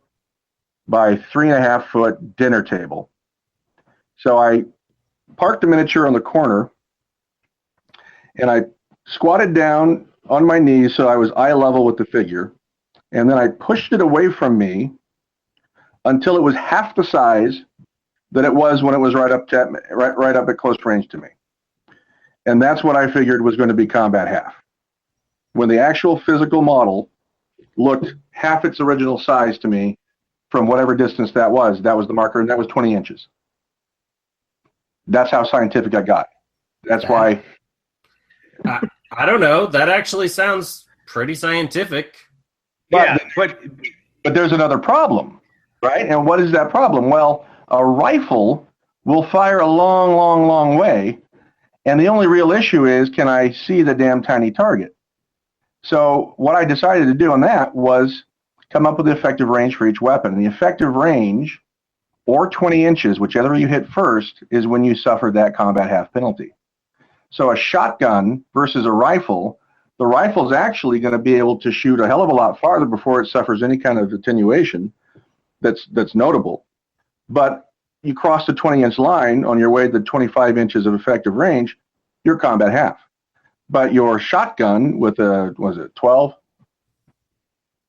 by 3.5 foot dinner table. So I parked the miniature on the corner, and I squatted down on my knees so I was eye level with the figure, and then I pushed it away from me until it was half the size that it was when it was right up at close range to me. And that's what I figured was going to be combat half. When the actual physical model looked half its original size to me from whatever distance that was the marker, and that was 20 inches. That's how scientific I got. That's why. I don't know. That actually sounds pretty scientific. But there's another problem, right? And what is that problem? Well, a rifle will fire a long, long, long way, and the only real issue is, can I see the damn tiny target? So what I decided to do on that was come up with the effective range for each weapon. And the effective range, or 20 inches, whichever you hit first, is when you suffer that combat half penalty. So a shotgun versus a rifle, the rifle is actually going to be able to shoot a hell of a lot farther before it suffers any kind of attenuation that's notable. But you cross the 20-inch line on your way to the 25 inches of effective range, you're combat half. But your shotgun with a, was it 12?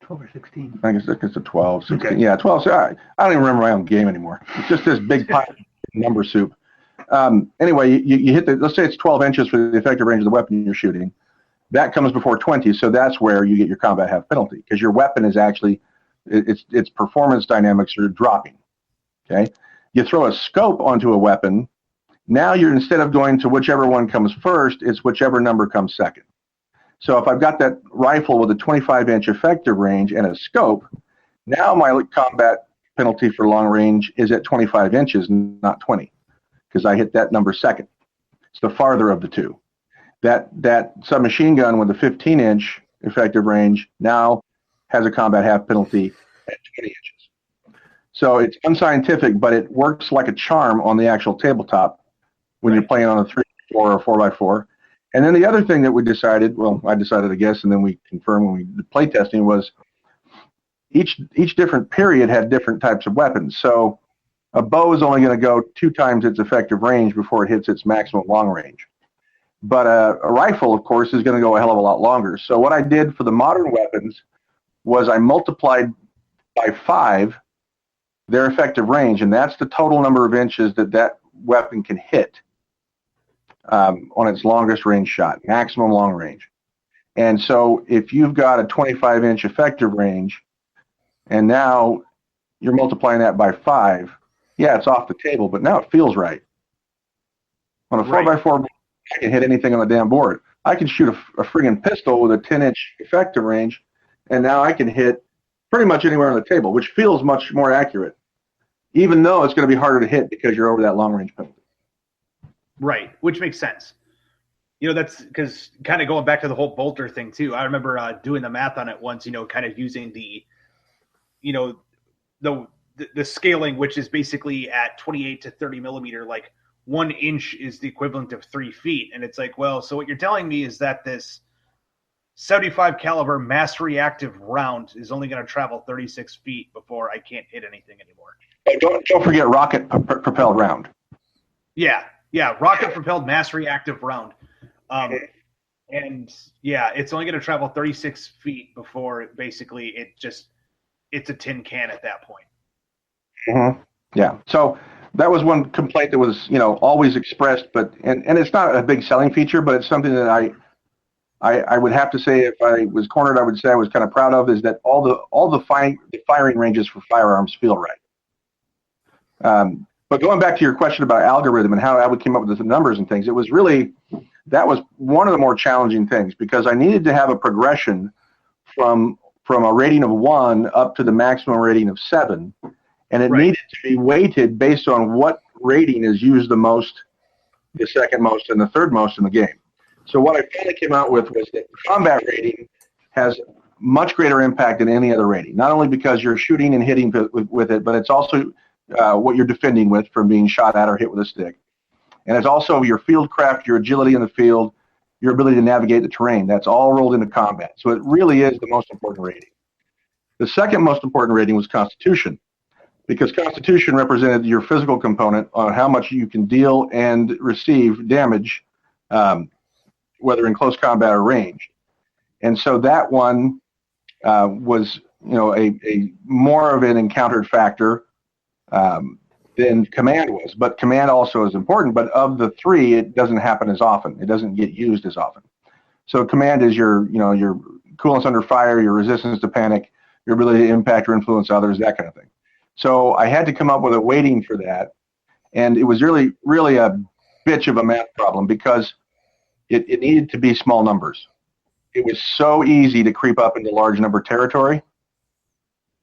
12 or 16. I guess it's a 12, 16. Okay. Yeah, 12. So I don't even remember my own game anymore. It's just this big pile of number soup. Anyway, you hit let's say it's 12 inches for the effective range of the weapon you're shooting. That comes before 20, so that's where you get your combat half penalty, because your weapon is actually, its performance dynamics are dropping. Okay? You throw a scope onto a weapon, now you're, instead of going to whichever one comes first, it's whichever number comes second. So if I've got that rifle with a 25-inch effective range and a scope, now my combat penalty for long range is at 25 inches, not 20, because I hit that number second. It's the farther of the two. That submachine gun with the 15-inch effective range now has a combat half penalty at 20 inches. So it's unscientific, but it works like a charm on the actual tabletop when you're playing on a 3x4 or 4x4. And then the other thing that we decided, well, I decided, I guess, and then we confirmed when we did play testing, was each different period had different types of weapons. So a bow is only going to go 2 times its effective range before it hits its maximum long range. But a rifle, of course, is going to go a hell of a lot longer. So what I did for the modern weapons was I multiplied by 5 their effective range, and that's the total number of inches that weapon can hit on its longest range shot, maximum long range. And so if you've got a 25-inch effective range, and now you're multiplying that by 5, yeah, it's off the table, but now it feels right. On a 4x4, I can hit anything on the damn board. I can shoot a friggin' pistol with a 10-inch effective range, and now I can hit pretty much anywhere on the table, which feels much more accurate, even though it's going to be harder to hit because you're over that long-range penalty. Right, which makes sense. You know, that's because kind of going back to the whole bolter thing, too. I remember doing the math on it once, you know, kind of using the scaling, which is basically at 28 to 30 millimeter, like 1 inch is the equivalent of 3 feet. And it's like, well, so what you're telling me is that this 75 caliber mass reactive round is only going to travel 36 feet before I can't hit anything anymore. Don't forget rocket propelled round. Yeah, rocket propelled mass reactive round. And yeah, it's only going to travel 36 feet before basically it's a tin can at that point. Mm-hmm. Yeah. So that was one complaint that was, always expressed, but and it's not a big selling feature, but it's something that I would have to say, if I was cornered, I would say I was kind of proud of, is that all the firing ranges for firearms feel right. But going back to your question about algorithm and how I came up with the numbers and things, that was one of the more challenging things, because I needed to have a progression from a rating of 1 up to the maximum rating of 7, and it needed to be weighted based on what rating is used the most, the second most, and the third most in the game. So what I finally came out with was that combat rating has much greater impact than any other rating, not only because you're shooting and hitting with it, but it's also what you're defending with from being shot at or hit with a stick. And it's also your field craft, your agility in the field, your ability to navigate the terrain. That's all rolled into combat. So it really is the most important rating. The second most important rating was Constitution, because Constitution represented your physical component on how much you can deal and receive damage, whether in close combat or range. And so that one was, a more of an encountered factor than command was. But command also is important, but of the 3, it doesn't happen as often. It doesn't get used as often. So command is your coolness under fire, your resistance to panic, your ability to impact or influence others, that kind of thing. So I had to come up with a weighting for that, and it was really, really a bitch of a math problem, because it needed to be small numbers. It was so easy to creep up into large number territory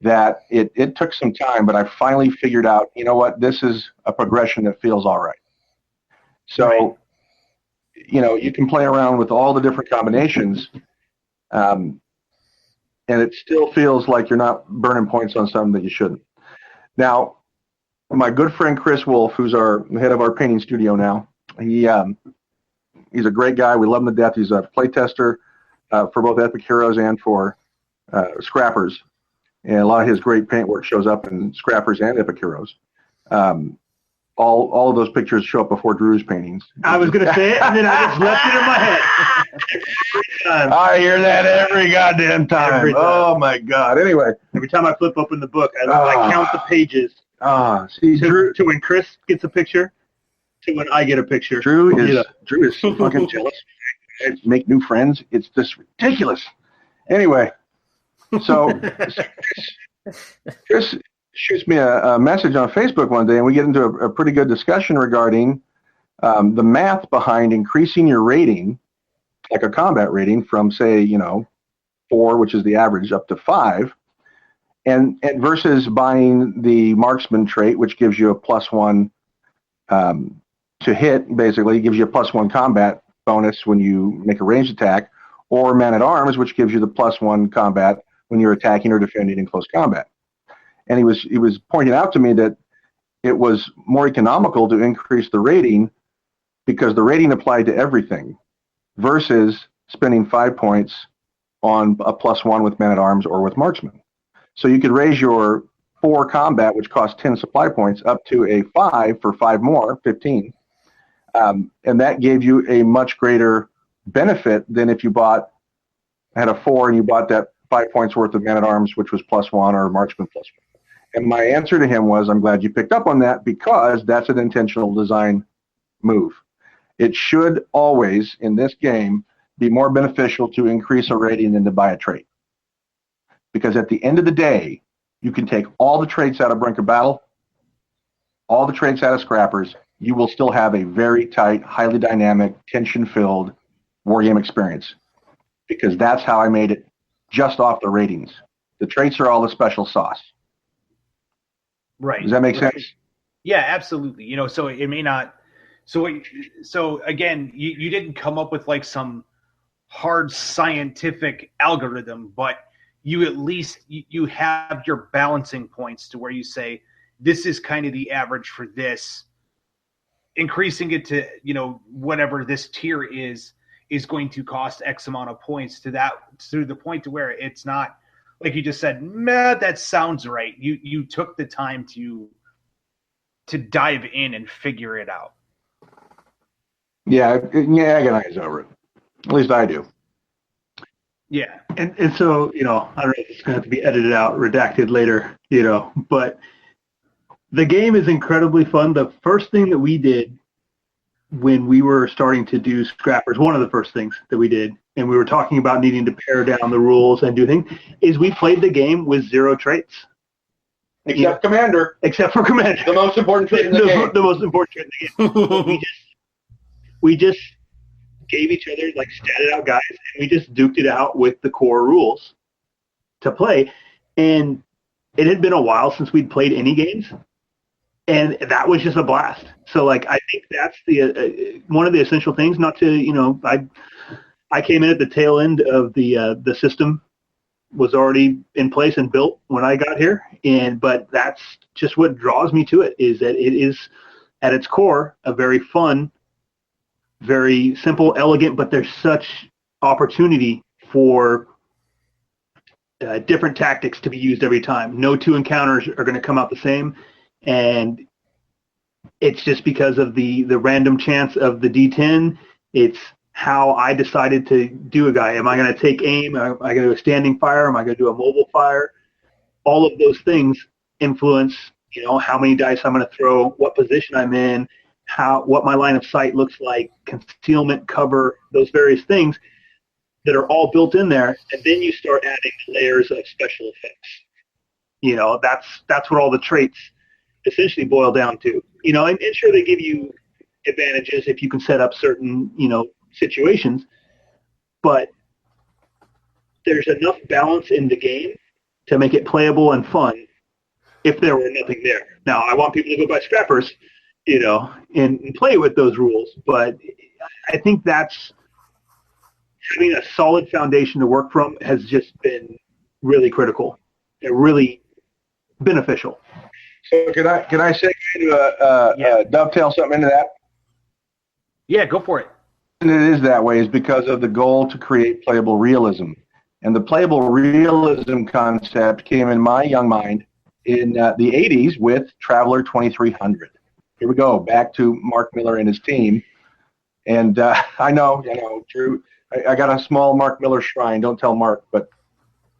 that it took some time, but I finally figured out, you know what, this is a progression that feels all right. So, you can play around with all the different combinations, and it still feels like you're not burning points on something that you shouldn't. Now, my good friend Chris Wolf, who's the head of our painting studio now, he's a great guy. We love him to death. He's a play tester for both Epic Heroes and for Scrappers. And a lot of his great paint work shows up in Scrappers and Epic Heroes. All of those pictures show up before Drew's paintings. I was going to say it, and then I just left it in my head. I hear that every goddamn time. Oh, my God. Anyway. Every time I flip open the book, I count the pages. See, to when Chris gets a picture, to when I get a picture. Drew is so fucking jealous. I make new friends. It's just ridiculous. Anyway, so Chris shoots me a message on Facebook one day, and we get into a pretty good discussion regarding the math behind increasing your rating, like a combat rating, from, say, 4, which is the average, up to 5. and versus buying the marksman trait, which gives you a +1 to hit, basically gives you a +1 combat bonus when you make a ranged attack, or man at arms, which gives you the +1 combat when you're attacking or defending in close combat. And he was pointing out to me that it was more economical to increase the rating because the rating applied to everything versus spending 5 points on a +1 with man at arms or with marksman. So you could raise your 4 combat, which costs 10 supply points, up to a 5 for 5 more, 15. And that gave you a much greater benefit than if you had a 4 and you bought that 5 points worth of man at arms, which was +1, or marksman +1. And my answer to him was, I'm glad you picked up on that, because that's an intentional design move. It should always, in this game, be more beneficial to increase a rating than to buy a trait. Because at the end of the day, you can take all the traits out of Brink of Battle, all the traits out of Scrappers, you will still have a very tight, highly dynamic, tension-filled wargame experience. Because that's how I made it just off the ratings. The traits are all the special sauce. Right. Does that make sense? Yeah, absolutely. You know, so it may not. So again, you didn't come up with like some hard scientific algorithm, but you at least you have your balancing points to where you say this is kind of the average for this. Increasing it to, you know, whatever this tier is going to cost X amount of points to the point to where it's not like you just said, meh, that sounds right. You took the time to dive in and figure it out. Yeah, agonize over it. At least I do. Yeah, and so, you know, I don't know if it's going to have to be edited out, redacted later, you know, but the game is incredibly fun. The first thing that we did when we were starting to do Scrappers, one of the first things that we did, and we were talking about needing to pare down the rules and do things, is we played the game with 0 traits. Except Commander. Except for Commander. The most important trait in the game. The most important trait in the game. we just gave each other, like, statted out guys, and we just duked it out with the core rules to play. And it had been a while since we'd played any games, and that was just a blast. So, like, I think that's the one of the essential things. Not to, you know, I came in at the tail end of the system was already in place and built when I got here, but that's just what draws me to it, is that it is at its core a very fun, very simple, elegant, but there's such opportunity for different tactics to be used every time. No 2 encounters are going to come out the same, and it's just because of the random chance of the D10. It's how I decided to do a guy. Am I going to take aim? Am I going to do a standing fire? Am I going to do a mobile fire? All of those things influence, you know, how many dice I'm going to throw, what position I'm in, what my line of sight looks like, concealment, cover, those various things that are all built in there. And then you start adding layers of special effects. You know, that's what all the traits essentially boil down to. You know, and sure, they give you advantages if you can set up certain, you know, situations, but there's enough balance in the game to make it playable and fun if there were nothing there. Now, I want people to go buy Scrappers, you know, and play with those rules, but I think that's having a solid foundation to work from has just been really critical and really beneficial. So can I say to dovetail something into that? Yeah, go for it. And it is that way is because of the goal to create playable realism. And the playable realism concept came in my young mind in the 80s with Traveller 2300. Here we go, back to Mark Miller and his team. And I know, Drew, I got a small Mark Miller shrine. Don't tell Mark, but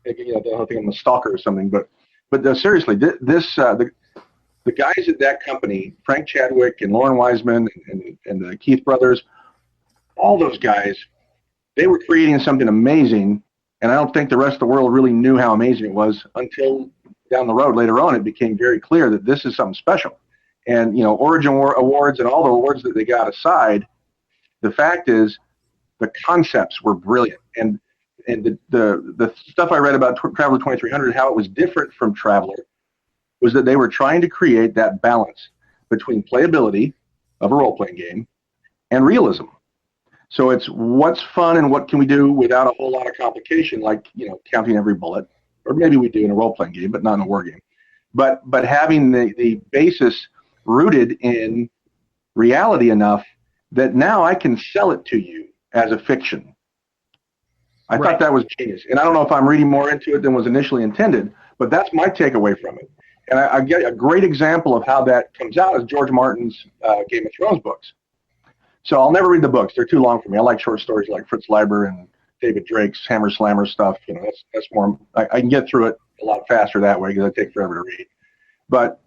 you know, don't think I'm a stalker or something. But seriously, the guys at that company, Frank Chadwick and Lauren Wiseman and the Keith brothers, all those guys, they were creating something amazing, and I don't think the rest of the world really knew how amazing it was until down the road later on it became very clear that this is something special. And, you know, Origin Awards and all the awards that they got aside, the fact is the concepts were brilliant. And and the stuff I read about Traveler 2300, how it was different from Traveler, was that they were trying to create that balance between playability of a role-playing game and realism. So it's what's fun and what can we do without a whole lot of complication, like, counting every bullet, or maybe we do in a role-playing game, but not in a war game. But having the basis rooted in reality enough that now I can sell it to you as a fiction. I thought that was genius. And I don't know if I'm reading more into it than was initially intended, but that's my takeaway from it. And I get a great example of how that comes out is George Martin's Game of Thrones books. So I'll never read the books. They're too long for me. I like short stories like Fritz Leiber and David Drake's Hammer Slammer stuff. That's more, I can get through it a lot faster that way because I take forever to read. But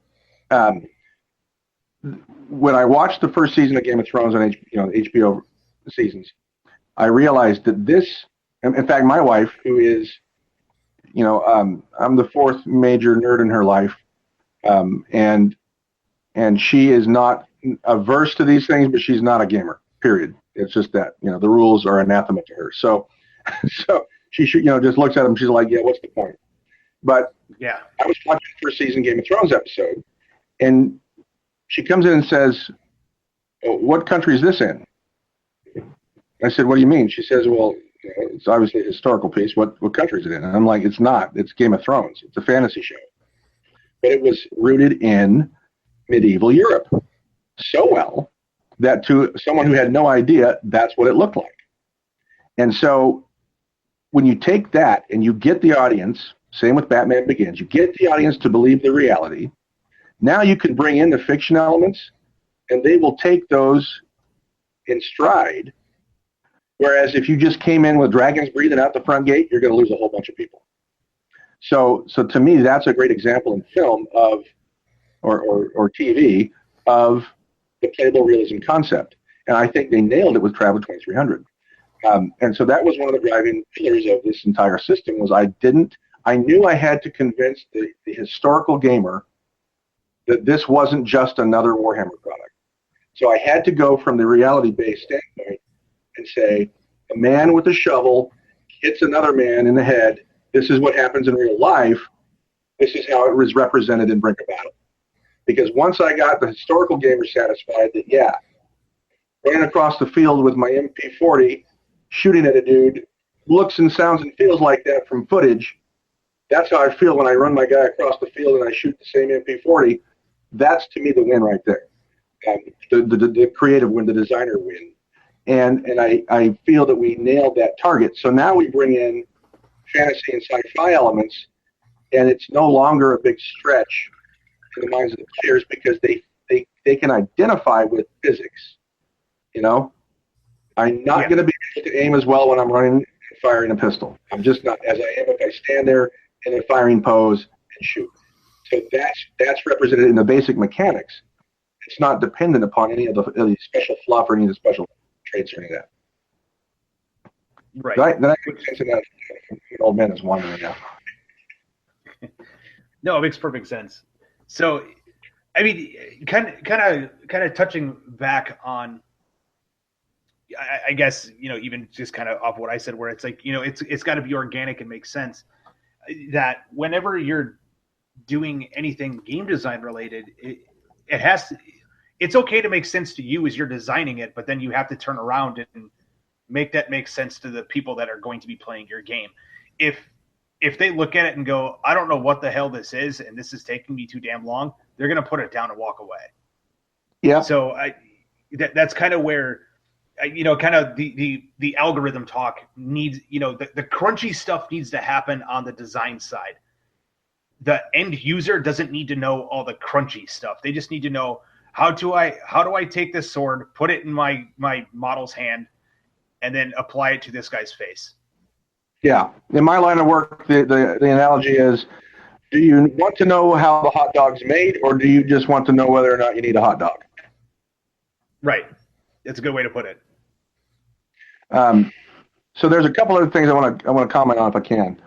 when I watched the first season of Game of Thrones on HBO seasons, I realized that this, in fact, my wife, who is, I'm the fourth major nerd in her life, and she is not averse to these things, but she's not a gamer, period. It's just that, the rules are anathema to her. So she should, just looks at them. She's like, yeah, what's the point? But yeah, I was watching the first season Game of Thrones episode, and she comes in and says, oh, what country is this in? I said, what do you mean? She says, well, it's obviously a historical piece. What country is it in? And I'm like, it's not. It's Game of Thrones. It's a fantasy show. But it was rooted in medieval Europe so well that to someone who had no idea, that's what it looked like. And so when you take that and you get the audience, same with Batman Begins, you get the audience to believe the reality, now you can bring in the fiction elements and they will take those in stride. Whereas if you just came in with dragons breathing out the front gate, you're going to lose a whole bunch of people. So to me, that's a great example in film of, or TV, of the playable realism concept. And I think they nailed it with Traveler 2300. And so that was one of the driving pillars of this entire system was I knew I had to convince the historical gamer that this wasn't just another Warhammer product. So I had to go from the reality-based standpoint and say, a man with a shovel hits another man in the head. This is what happens in real life. This is how it was represented in Brink of Battle. Because once I got the historical gamer satisfied that, yeah, running across the field with my MP40, shooting at a dude, looks and sounds and feels like that from footage. That's how I feel when I run my guy across the field and I shoot the same MP40. That's, to me, the win right there. The creative win, the designer win. And I feel that we nailed that target. So now we bring in fantasy and sci-fi elements, and it's no longer a big stretch in the minds of the players because they can identify with physics. I'm not going to be able to aim as well when I'm running and firing a pistol. I'm just not, as I am if I stand there in a firing pose and shoot. So that's represented in the basic mechanics. It's not dependent upon any of the special fluff or any of the special traits or any of that. Right. Did I make sense of that? An old man is wandering now. No, it makes perfect sense. So, I mean, kind of touching back on, I guess, even just kind of off what I said, where it's like, it's got to be organic and make sense. That whenever you're doing anything game design related, it's okay to make sense to you as you're designing it, but then you have to turn around and make that make sense to the people that are going to be playing your game. If they look at it and go, I don't know what the hell this is, and this is taking me too damn long, they're going to put it down and walk away. Yeah. So that's kind of where, kind of the algorithm talk needs, the crunchy stuff needs to happen on the design side. The end user doesn't need to know all the crunchy stuff. They just need to know, how do I take this sword, put it in my model's hand, and then apply it to this guy's face? Yeah. In my line of work, the analogy is, do you want to know how the hot dog's made, or do you just want to know whether or not you need a hot dog? Right. That's a good way to put it. So there's a couple other things I want to comment on if I can.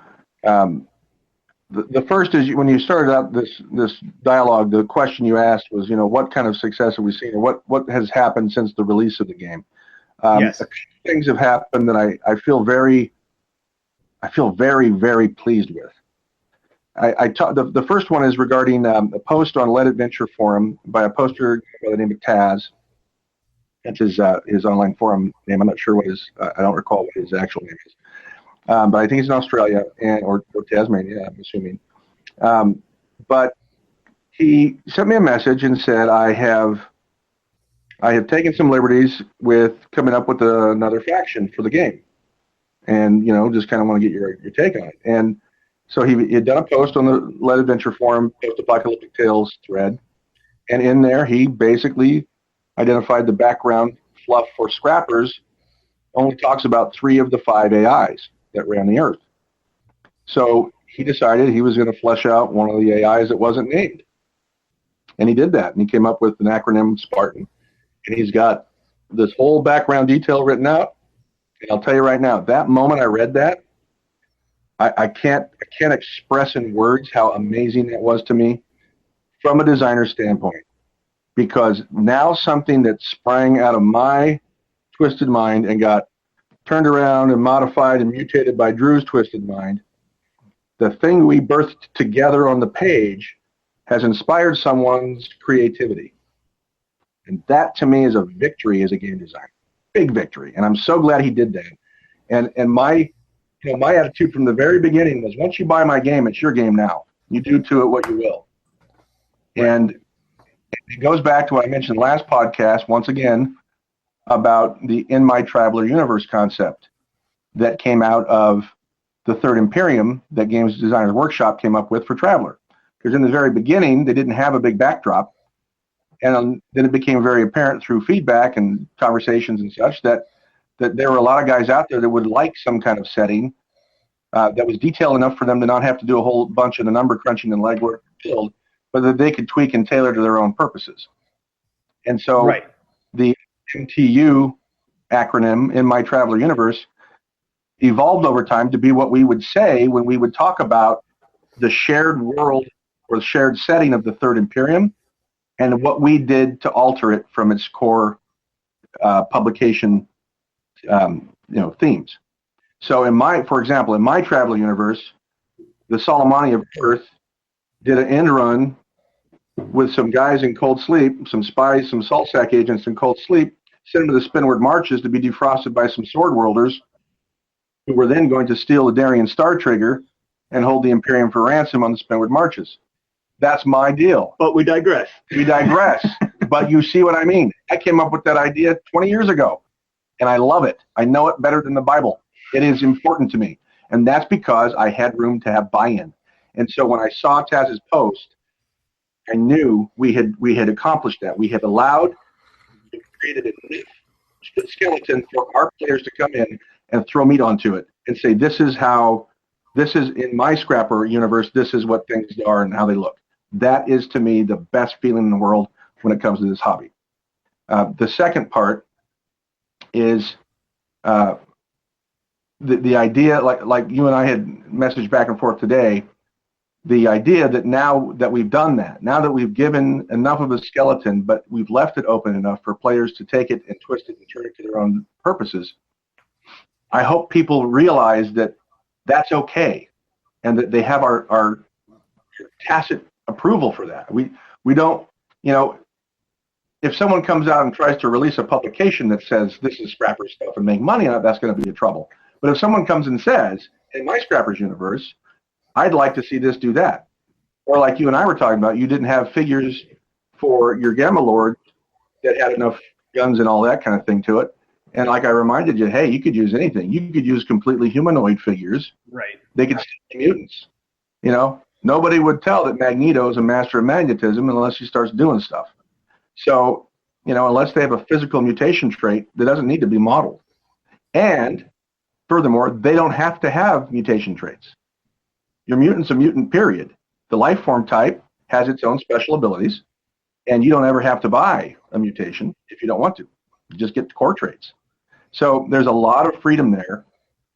The first is when you started out this dialogue, the question you asked was, what kind of success have we seen, or what has happened since the release of the game? Yes. A couple things have happened that I feel very I feel very, very pleased with. The first one is regarding a post on Let Adventure Forum by a poster by the name of Taz. That's his online forum name. I'm not sure what I don't recall what his actual name is. But I think he's in Australia or Tasmania, I'm assuming. But he sent me a message and said, I have taken some liberties with coming up with another faction for the game. And, just kind of want to get your take on it. And so he had done a post on the Let Adventure Forum, Post-Apocalyptic Tales thread. And in there, he basically identified the background fluff for Scrappers only talks about 3 of the 5 AIs that ran the Earth. So he decided he was going to flesh out one of the AIs that wasn't named. And he did that. And he came up with an acronym, Spartan. And he's got this whole background detail written out. And I'll tell you right now, that moment I read that, I can't express in words how amazing that was to me from a designer standpoint. Because now something that sprang out of my twisted mind and got turned around and modified and mutated by Drew's twisted mind, the thing we birthed together on the page has inspired someone's creativity. And that to me is a victory as a game designer. Big victory. And I'm so glad he did that. And my attitude from the very beginning was, once you buy my game, it's your game now. You do to it what you will. And it goes back to what I mentioned last podcast, once again, about the In My Traveler Universe concept that came out of the Third Imperium that Games Designers Workshop came up with for Traveler. Because in the very beginning, they didn't have a big backdrop. And then it became very apparent through feedback and conversations and such that there were a lot of guys out there that would like some kind of setting that was detailed enough for them to not have to do a whole bunch of the number crunching and legwork build, but that they could tweak and tailor to their own purposes. And so the MTU acronym, In My Traveler Universe, evolved over time to be what we would say when we would talk about the shared world or the shared setting of the Third Imperium and what we did to alter it from its core publication themes. So for example, in my Traveler Universe, the Solomani of Earth did an end run with some guys in Cold Sleep, some spies, some salt sack agents in Cold Sleep, sent them to the Spinward Marches to be defrosted by some sword worlders who were then going to steal the Darien Star Trigger and hold the Imperium for ransom on the Spinward Marches. That's my deal. But we digress. But you see what I mean. I came up with that idea 20 years ago, and I love it. I know it better than the Bible. It is important to me. And that's because I had room to have buy-in. And so when I saw Taz's post, I knew we had accomplished that. We had created a skeleton for our players to come in and throw meat onto it and say, this is in my Scrapper universe, this is what things are and how they look. That is, to me, the best feeling in the world when it comes to this hobby. The second part is the idea, like you and I had messaged back and forth today, the idea that now that we've done that, now that we've given enough of a skeleton, but we've left it open enough for players to take it and twist it and turn it to their own purposes, I hope people realize that that's okay and that they have our tacit approval for that. We don't, if someone comes out and tries to release a publication that says this is Scrapper stuff and make money on it, that's going to be a trouble. But if someone comes and says, in my Scrappers universe, I'd like to see this do that. Or like you and I were talking about, you didn't have figures for your Gamma Lord that had enough guns and all that kind of thing to it. And like I reminded you, hey, you could use anything. You could use completely humanoid figures. Right. They could be mutants. Nobody would tell that Magneto is a master of magnetism unless he starts doing stuff. So, unless they have a physical mutation trait that doesn't need to be modeled. And furthermore, they don't have to have mutation traits. Your mutant's a mutant, period. The life form type has its own special abilities, and you don't ever have to buy a mutation if you don't want to. You just get the core traits. So there's a lot of freedom there.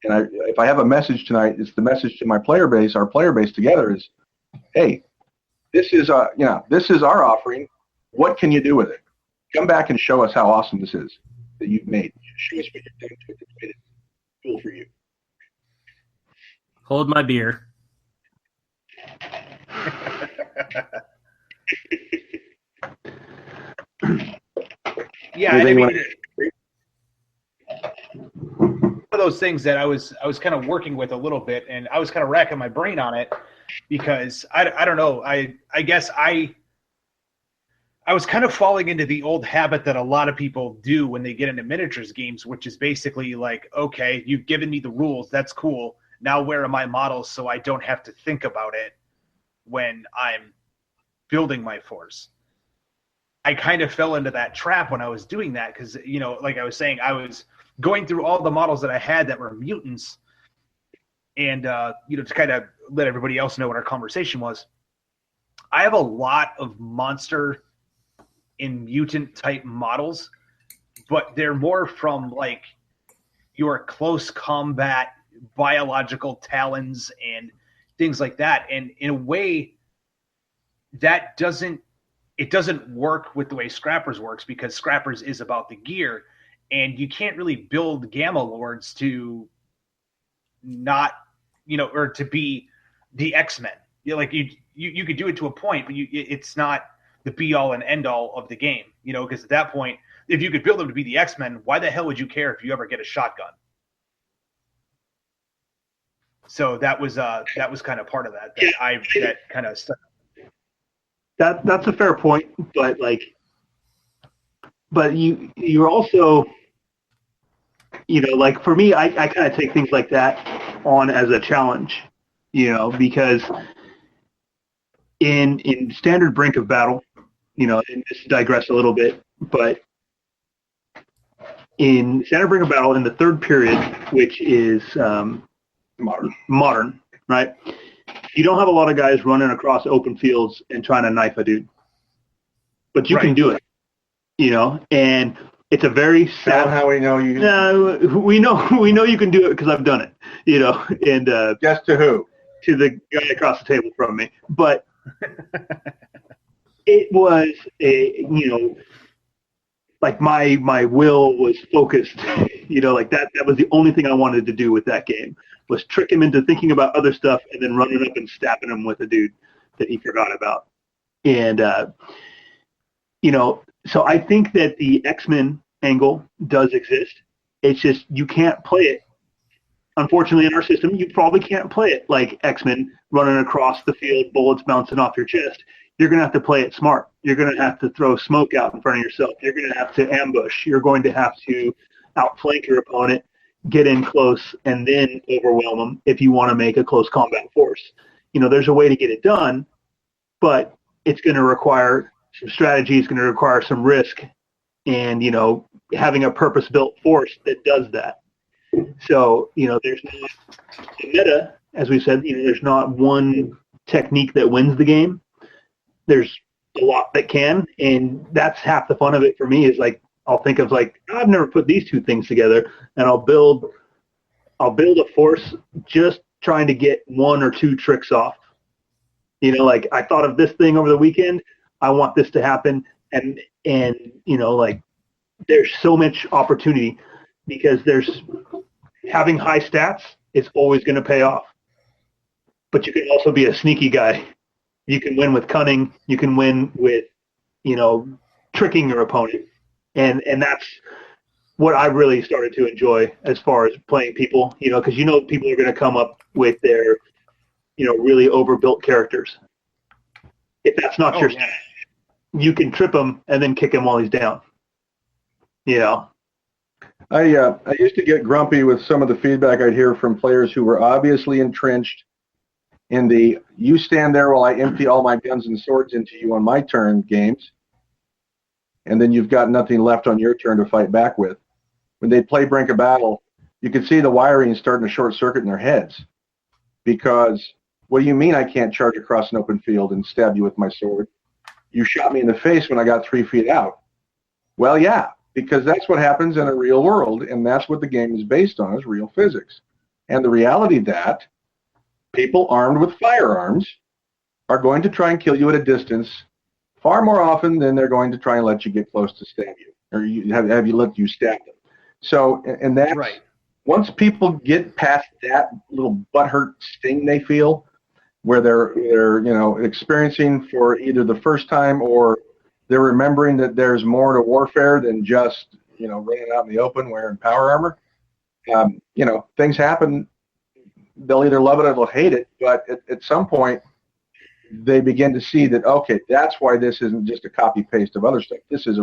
And if I have a message tonight, it's the message to my player base. Our player base together is, hey, this is our offering. What can you do with it? Come back and show us how awesome this is that you've made. Show us what you've done to it that's made it cool for you. Hold my beer. Yeah, I mean, one of those things that I was kind of working with a little bit, and I was kind of racking my brain on it because I don't know. I guess I was kind of falling into the old habit that a lot of people do when they get into miniatures games, which is basically like, okay, you've given me the rules, that's cool. Now where are my models so I don't have to think about it when I'm building my force? I kind of fell into that trap when I was doing that because, you know, like I was saying, I was going through all the models that I had that were mutants, and you know, to kind of let everybody else know what our conversation was. I have a lot of monster and mutant type models, but they're more from like your close combat biological talons and things like that. And in a way, that doesn't work with the way Scrappers works, because Scrappers is about the gear, and you can't really build Gamma Lords to not, you know, or to be the X-Men. You know, like you could do it to a point, but it's not the be all and end all of the game, you know, because at that point, if you could build them to be the X-Men, why the hell would you care if you ever get a shotgun? So that was kind of part of that kind of stuff. That's a fair point, but you're also, you know, like for me, I kind of take things like that on as a challenge, you know, because in standard Brink of Battle, you know, and just to digress a little bit, but in standard Brink of Battle in the third period, which is modern, right? You don't have a lot of guys running across open fields and trying to knife a dude, but you can do it, you know. And it's a very sad. How we know you? We know you can do it because I've done it, you know. And guess to who? To the guy across the table from me. But it was you know, like my will was focused, you know, like that was the only thing I wanted to do with that game, was trick him into thinking about other stuff and then running up and stabbing him with a dude that he forgot about. And you know, so I think that the X-Men angle does exist. It's just you can't play it. Unfortunately, in our system, you probably can't play it like X-Men running across the field, bullets bouncing off your chest. You're going to have to play it smart. You're going to have to throw smoke out in front of yourself. You're going to have to ambush. You're going to have to outflank your opponent, get in close, and then overwhelm them if you want to make a close combat force. You know, there's a way to get it done, but it's going to require some strategy. It's going to require some risk, and, you know, having a purpose-built force that does that. So, you know, there's not a meta, as we said, you know, there's not one technique that wins the game. There's a lot that can, and that's half the fun of it for me, is like, I'll think of like, I've never put these two things together, and I'll build a force just trying to get one or two tricks off. You know, like I thought of this thing over the weekend. I want this to happen, and you know, like there's so much opportunity because there's having high stats is always going to pay off. But you can also be a sneaky guy. You can win with cunning. You can win with, you know, tricking your opponent. And that's what I really started to enjoy as far as playing people, you know, because you know people are going to come up with their, you know, really overbuilt characters. If that's not your style, you can trip him and then kick him while he's down. You know. I used to get grumpy with some of the feedback I'd hear from players who were obviously entrenched in the "you stand there while I empty all my guns and swords into you on my turn" games, and then you've got nothing left on your turn to fight back with. When they play Brink of Battle, you could see the wiring starting to short circuit in their heads, because what do you mean I can't charge across an open field and stab you with my sword? You shot me in the face when I got 3 feet out. Well, yeah, because that's what happens in a real world, and that's what the game is based on, is real physics. And the reality that people armed with firearms are going to try and kill you at a distance far more often than they're going to try and let you get close to stab you, or have you let you stab them. So, and that's right. once people get past that little butthurt sting they feel, where they're experiencing for either the first time or they're remembering that there's more to warfare than just running out in the open wearing power armor. Things happen. They'll either love it or they'll hate it, but at some point they begin to see that, okay, that's why this isn't just a copy paste of other stuff. This is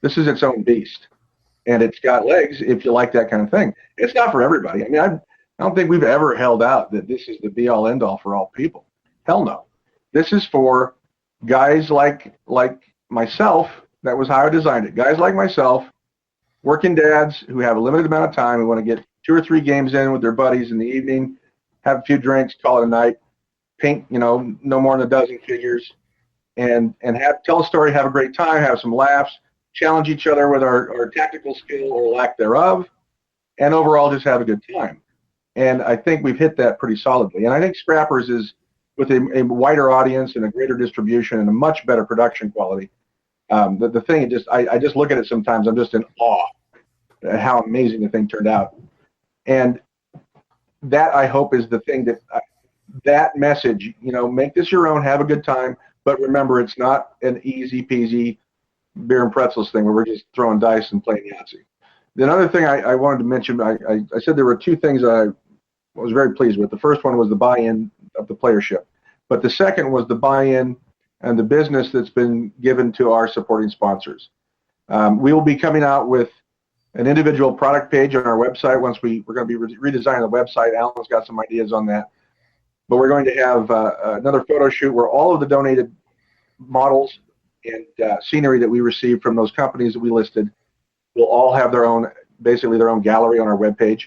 this is its own beast, and it's got legs if you like that kind of thing. It's not for everybody. I mean, I don't think we've ever held out that this is the be all end all for all people. Hell no. This is for guys like myself. That was how I designed it. Guys like myself, working dads who have a limited amount of time, who want to get 2 or 3 games in with their buddies in the evening, have a few drinks, call it a night, paint, no more than a dozen figures, and tell a story, have a great time, have some laughs, challenge each other with our tactical skill or lack thereof, and overall just have a good time. And I think we've hit that pretty solidly. And I think Scrappers is, with a wider audience and a greater distribution and a much better production quality, the thing, I just look at it sometimes, I'm just in awe at how amazing the thing turned out. And that, I hope, is the thing that message, make this your own, have a good time, but remember, it's not an easy peasy beer and pretzels thing where we're just throwing dice and playing Yahtzee. The other thing I wanted to mention, I said there were 2 things I was very pleased with. The first one was the buy-in of the playership, but the second was the buy-in and the business that's been given to our supporting sponsors. We will be coming out with an individual product page on our website once we're going to be redesigning the website. Alan's got some ideas on that. But we're going to have another photo shoot where all of the donated models and scenery that we received from those companies that we listed will all have their own gallery on our webpage.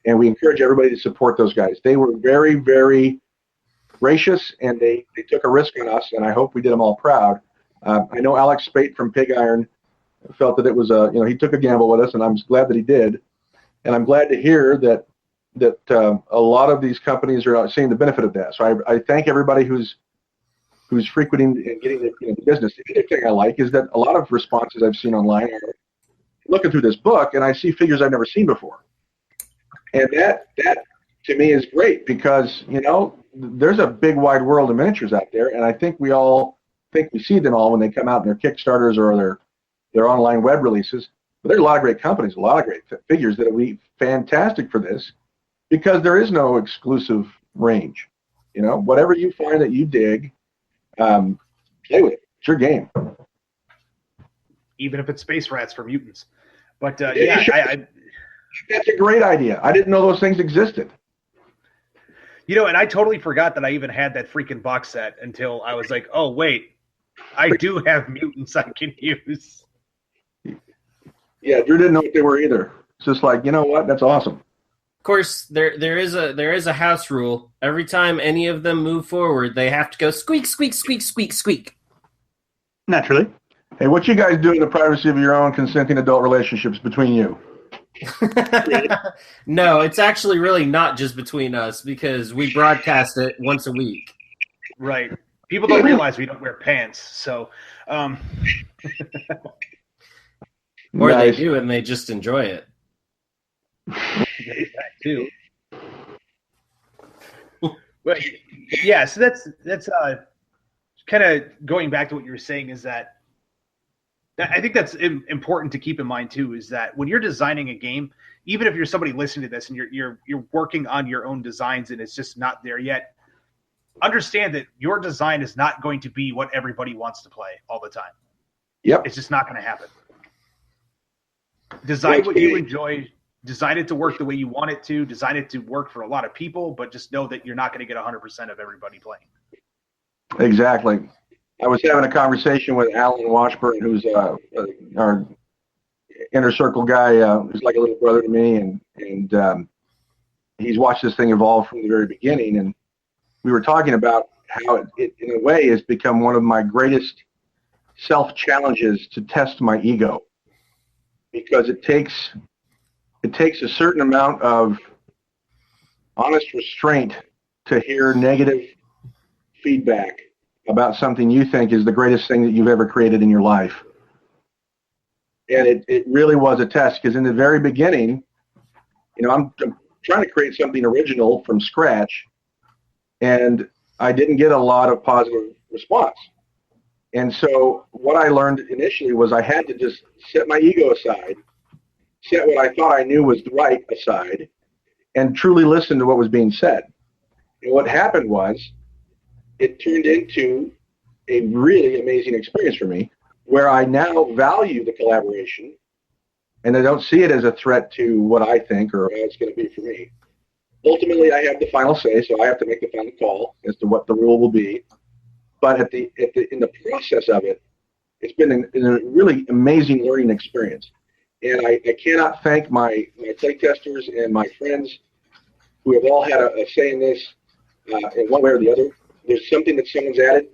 And we encourage everybody to support those guys. They were very, very gracious, and they took a risk on us, and I hope we did them all proud. I know Alex Spate from Pig Iron felt that it was he took a gamble with us, and I'm glad that he did. And I'm glad to hear that a lot of these companies are seeing the benefit of that. So I thank everybody who's frequenting and getting the business. The other thing I like is that a lot of responses I've seen online are looking through this book, and I see figures I've never seen before. And that to me is great because, there's a big wide world of miniatures out there, and I think we see them all when they come out in their Kickstarters or their online web releases. But there's a lot of great companies, a lot of great figures that will be fantastic for this because there is no exclusive range. Whatever you find that you dig, play with it. It's your game. Even if it's space rats for mutants. But that's a great idea. I didn't know those things existed. And I totally forgot that I even had that freaking box set until I was like, oh, wait, I do have mutants I can use. Yeah, Drew didn't know what they were either. It's just like, you know what? That's awesome. Of course, there is a house rule. Every time any of them move forward, they have to go squeak, squeak, squeak, squeak, squeak. Naturally. Hey, what you guys do in the privacy of your own consenting adult relationships between you? No, it's actually really not just between us because we broadcast it once a week. Right. People don't realize we don't wear pants, so. Or Nice. they do, and they just enjoy it. That too. But yeah, so that's kind of going back to what you were saying is that I think that's important to keep in mind too, is that when you're designing a game, even if you're somebody listening to this and you're working on your own designs and it's just not there yet, understand that your design is not going to be what everybody wants to play all the time. Yep. It's just not going to happen. Design what you enjoy, design it to work the way you want it to, design it to work for a lot of people, but just know that you're not going to get 100% of everybody playing. Exactly. I was having a conversation with Alan Washburn, who's our inner circle guy, who's like a little brother to me, and he's watched this thing evolve from the very beginning. And we were talking about how it in a way, has become one of my greatest self-challenges to test my ego, because it takes a certain amount of honest restraint to hear negative feedback about something you think is the greatest thing that you've ever created in your life. And it really was a test, because in the very beginning, I'm trying to create something original from scratch, and I didn't get a lot of positive response. And so what I learned initially was I had to just set my ego aside, set what I thought I knew was right aside, and truly listen to what was being said. And what happened was it turned into a really amazing experience for me, where I now value the collaboration, and I don't see it as a threat to what I think or how it's going to be for me. Ultimately, I have the final say, so I have to make the final call as to what the rule will be. But in the process of it, it's been a really amazing learning experience. And I cannot thank my playtesters and my friends who have all had a say in this in one way or the other. There's something that someone's added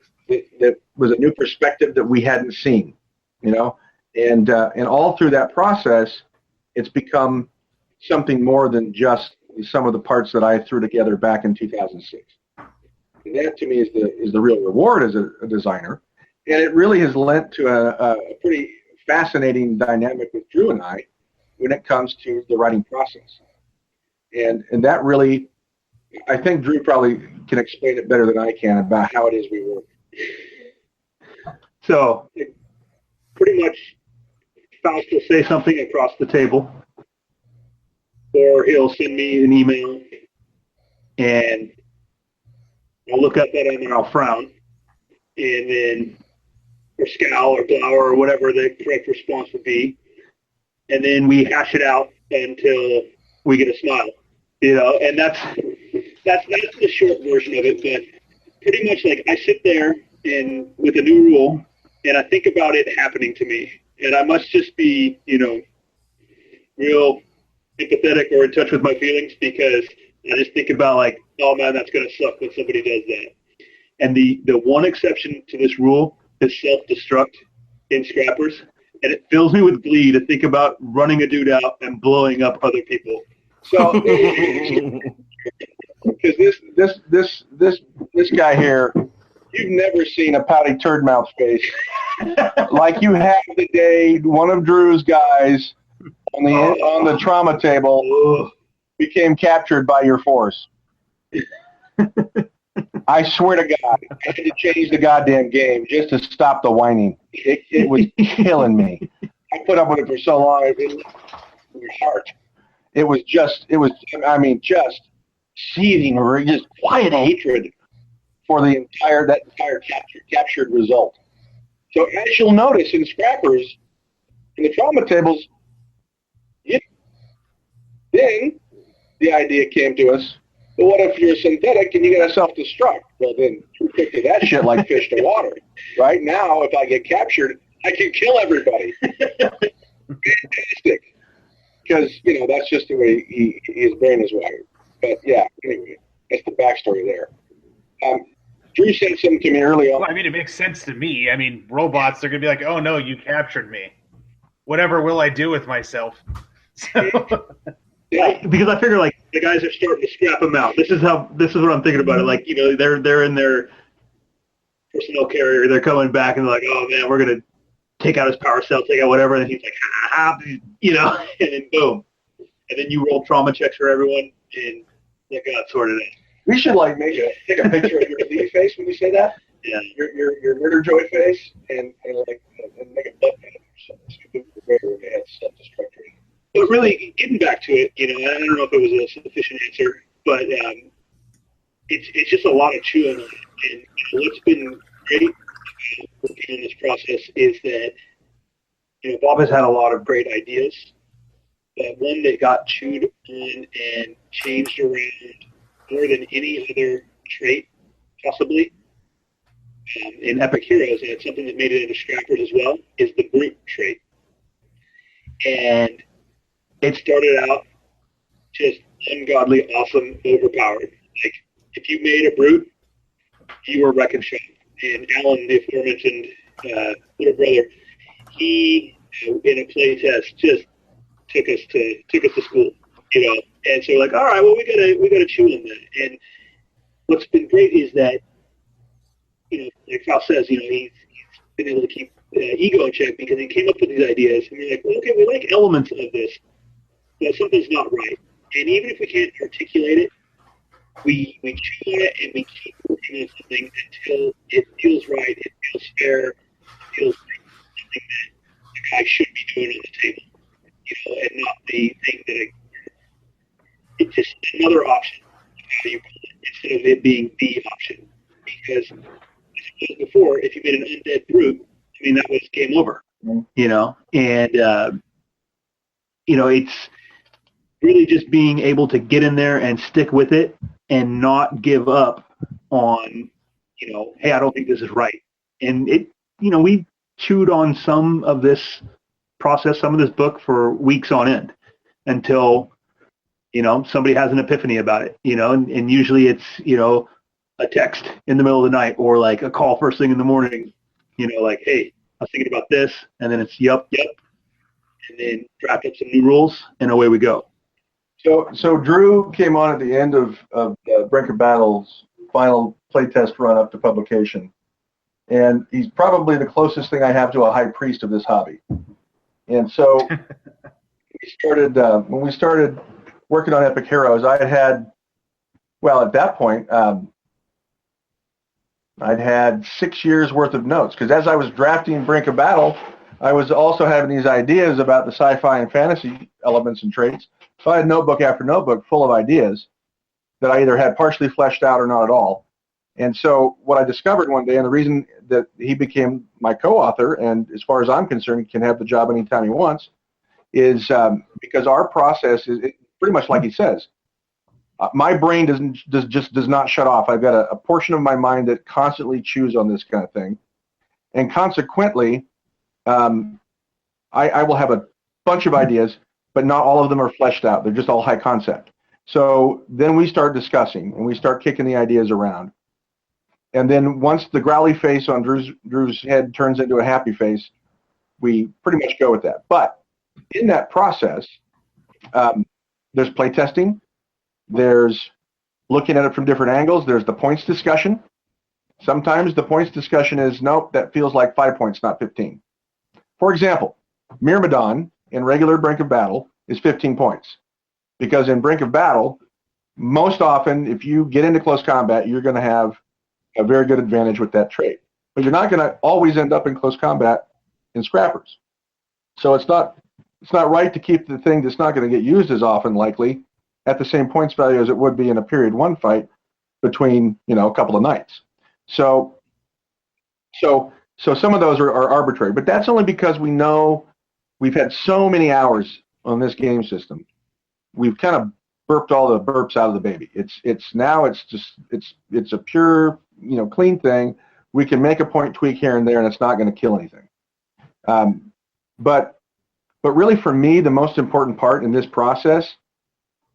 that was a new perspective that we hadn't seen, and all through that process, it's become something more than just some of the parts that I threw together back in 2006. And that to me is the real reward as a designer, and it really has lent to a pretty fascinating dynamic with Drew and I when it comes to the writing process, and that really, I think Drew probably can explain it better than I can about how it is we work. So, pretty much, Faust will say something across the table, or he'll send me an email, and I'll look up at him and I'll frown, and then, or scowl or glower or whatever the correct response would be, and then we hash it out until we get a smile, and that's the short version of it. But pretty much, like, I sit there and with a new rule, and I think about it happening to me, and I must just be, real empathetic or in touch with my feelings, because I just think about, like, oh man, that's going to suck when somebody does that. And the one exception to this rule is self-destruct in Scrappers, and it fills me with glee to think about running a dude out and blowing up other people. So, because this guy here, you've never seen a pouty turd mouth face like you have the day one of Drew's guys on the trauma table became captured by your force. I swear to God, I had to change the goddamn game just to stop the whining. It was killing me. I put up with it for so long. It was hard. It was just seething, or just quiet hatred for that entire captured result. So as you'll notice in Scrappers, in the trauma tables, then the idea came to us, well, what if you're synthetic and you get a self-destruct? Well, then you stick to that shit like fish to water. Right now, if I get captured, I can kill everybody. Fantastic. Because, that's just the way his brain is wired. But, yeah, anyway, that's the backstory there. Drew said something to me early on. Well, I mean, it makes sense to me. I mean, robots, they're going to be like, oh, no, you captured me. Whatever will I do with myself? So. Yeah, because I figure, like, the guys are starting to scrap them out. This is what I'm thinking about it. Like, they're in their personnel carrier. They're coming back and they're like, oh, man, we're going to take out his power cell, take out whatever. And he's like, and then boom. And then you roll trauma checks for everyone, and that got sorted out. We should, like, take a picture of your Lee face when you say that. Yeah. Your murder joy face, and make a butt pan or something. Self-destructor. But really, getting back to it, I don't know if it was a sufficient answer, but it's just a lot of chewing on it. And what's been great working on this process is that, Bob has had a lot of great ideas, but one that got chewed on and changed around more than any other trait, possibly, in Epic Heroes, and it's something that made it into Scrappers as well, is the brute trait. And it started out just ungodly, awesome, overpowered. Like, if you made a brute, you were wrecking shop. And Alan, the aforementioned little brother, he, in a play test, just took us to school, And so, like, all right, well, we gotta chew on that. And what's been great is that, like Faust says, he's been able to keep ego in check because he came up with these ideas, and we're like, well, okay, we like elements of this, but something's not right. And even if we can't articulate it, we chew on it and we keep working on something until it feels right, it feels fair, it feels like something that the guy should be doing on the table, and not the thing that it's just another option, how you call it, instead of it being the option. Because, as I said before, if you made an undead brute, that was game over, and, it's really just being able to get in there and stick with it and not give up on, hey, I don't think this is right. And we chewed on some of this process, some of this book for weeks on end until, somebody has an epiphany about it, and usually it's, a text in the middle of the night or like a call first thing in the morning, like, hey, I was thinking about this. And then it's yep. And then draft up some new rules and away we go. So Drew came on at the end of Brink of Battle's final playtest run up to publication, and he's probably the closest thing I have to a high priest of this hobby. And so when we started working on Epic Heroes, at that point, I'd had 6 years worth of notes, because as I was drafting Brink of Battle, I was also having these ideas about the sci-fi and fantasy elements and traits. So I had notebook after notebook full of ideas that I either had partially fleshed out or not at all. And so what I discovered one day, and the reason that he became my co-author, and as far as I'm concerned, he can have the job anytime he wants, is because our process is pretty much like he says. My brain does not shut off. I've got a portion of my mind that constantly chews on this kind of thing. And consequently, I will have a bunch of ideas, but not all of them are fleshed out. They're just all high concept. So then we start discussing, and we start kicking the ideas around. And then once the growly face on Drew's head turns into a happy face, we pretty much go with that. But in that process, there's playtesting, there's looking at it from different angles, there's the points discussion. Sometimes the points discussion is, nope, that feels like 5 points, not 15. For example, Myrmidon in regular Brink of Battle is 15 points. Because in Brink of Battle, most often, if you get into close combat, you're going to have a very good advantage with that trait. But you're not going to always end up in close combat in Scrappers. So it's not right to keep the thing that's not going to get used as often, likely, at the same points value as it would be in a period 1 fight between, a couple of knights. So some of those are arbitrary, but that's only because we know we've had so many hours on this game system. We've kind of burped all the burps out of the baby. It's a pure, clean thing. We can make a point tweak here and there, and it's not going to kill anything. But really, for me, the most important part in this process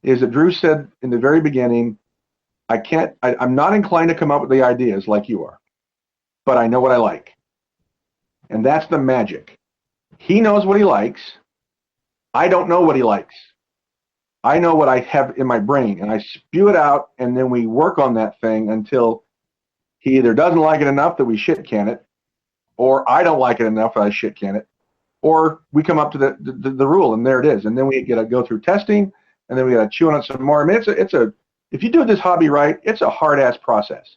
is that Drew said in the very beginning, I'm not inclined to come up with the ideas like you are, but I know what I like. And that's the magic. He knows what he likes. I don't know what he likes. I know what I have in my brain, and I spew it out, and then we work on that thing until he either doesn't like it enough that we shit can it, or I don't like it enough that I shit can it, or we come up to the rule, and there it is. And then we got to go through testing, and then we got to chew on it some more. I mean, if you do this hobby right, it's a hard-ass process.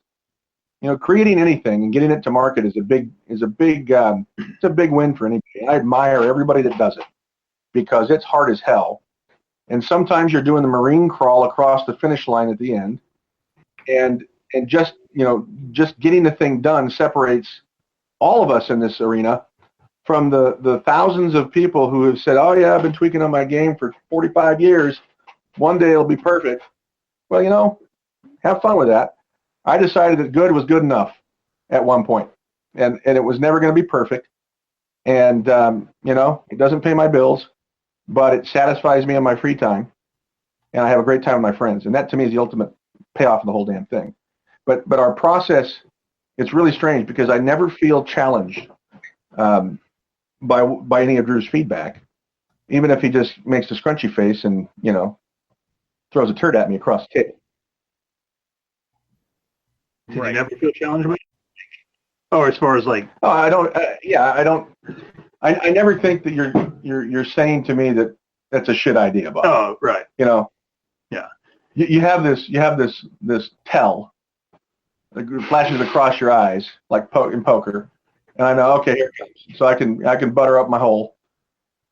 Creating anything and getting it to market is a big win for anybody. I admire everybody that does it because it's hard as hell. And sometimes you're doing the marine crawl across the finish line at the end, and just getting the thing done separates all of us in this arena from the thousands of people who have said, "Oh yeah, I've been tweaking on my game for 45 years. One day it'll be perfect." Well, have fun with that. I decided that good was good enough at one point, and it was never going to be perfect. And it doesn't pay my bills, but it satisfies me in my free time, and I have a great time with my friends. And that, to me, is the ultimate payoff of the whole damn thing. But our process, it's really strange because I never feel challenged by any of Drew's feedback, even if he just makes a scrunchy face and throws a turd at me across the table. Did you never feel challenged by it? Or as far as like? Oh, I don't. I don't. I never think that you're saying to me that that's a shit idea, Bob. Oh, right. you have this tell that flashes across your eyes like in poker, and I know, okay, here it comes. So I can butter up my hole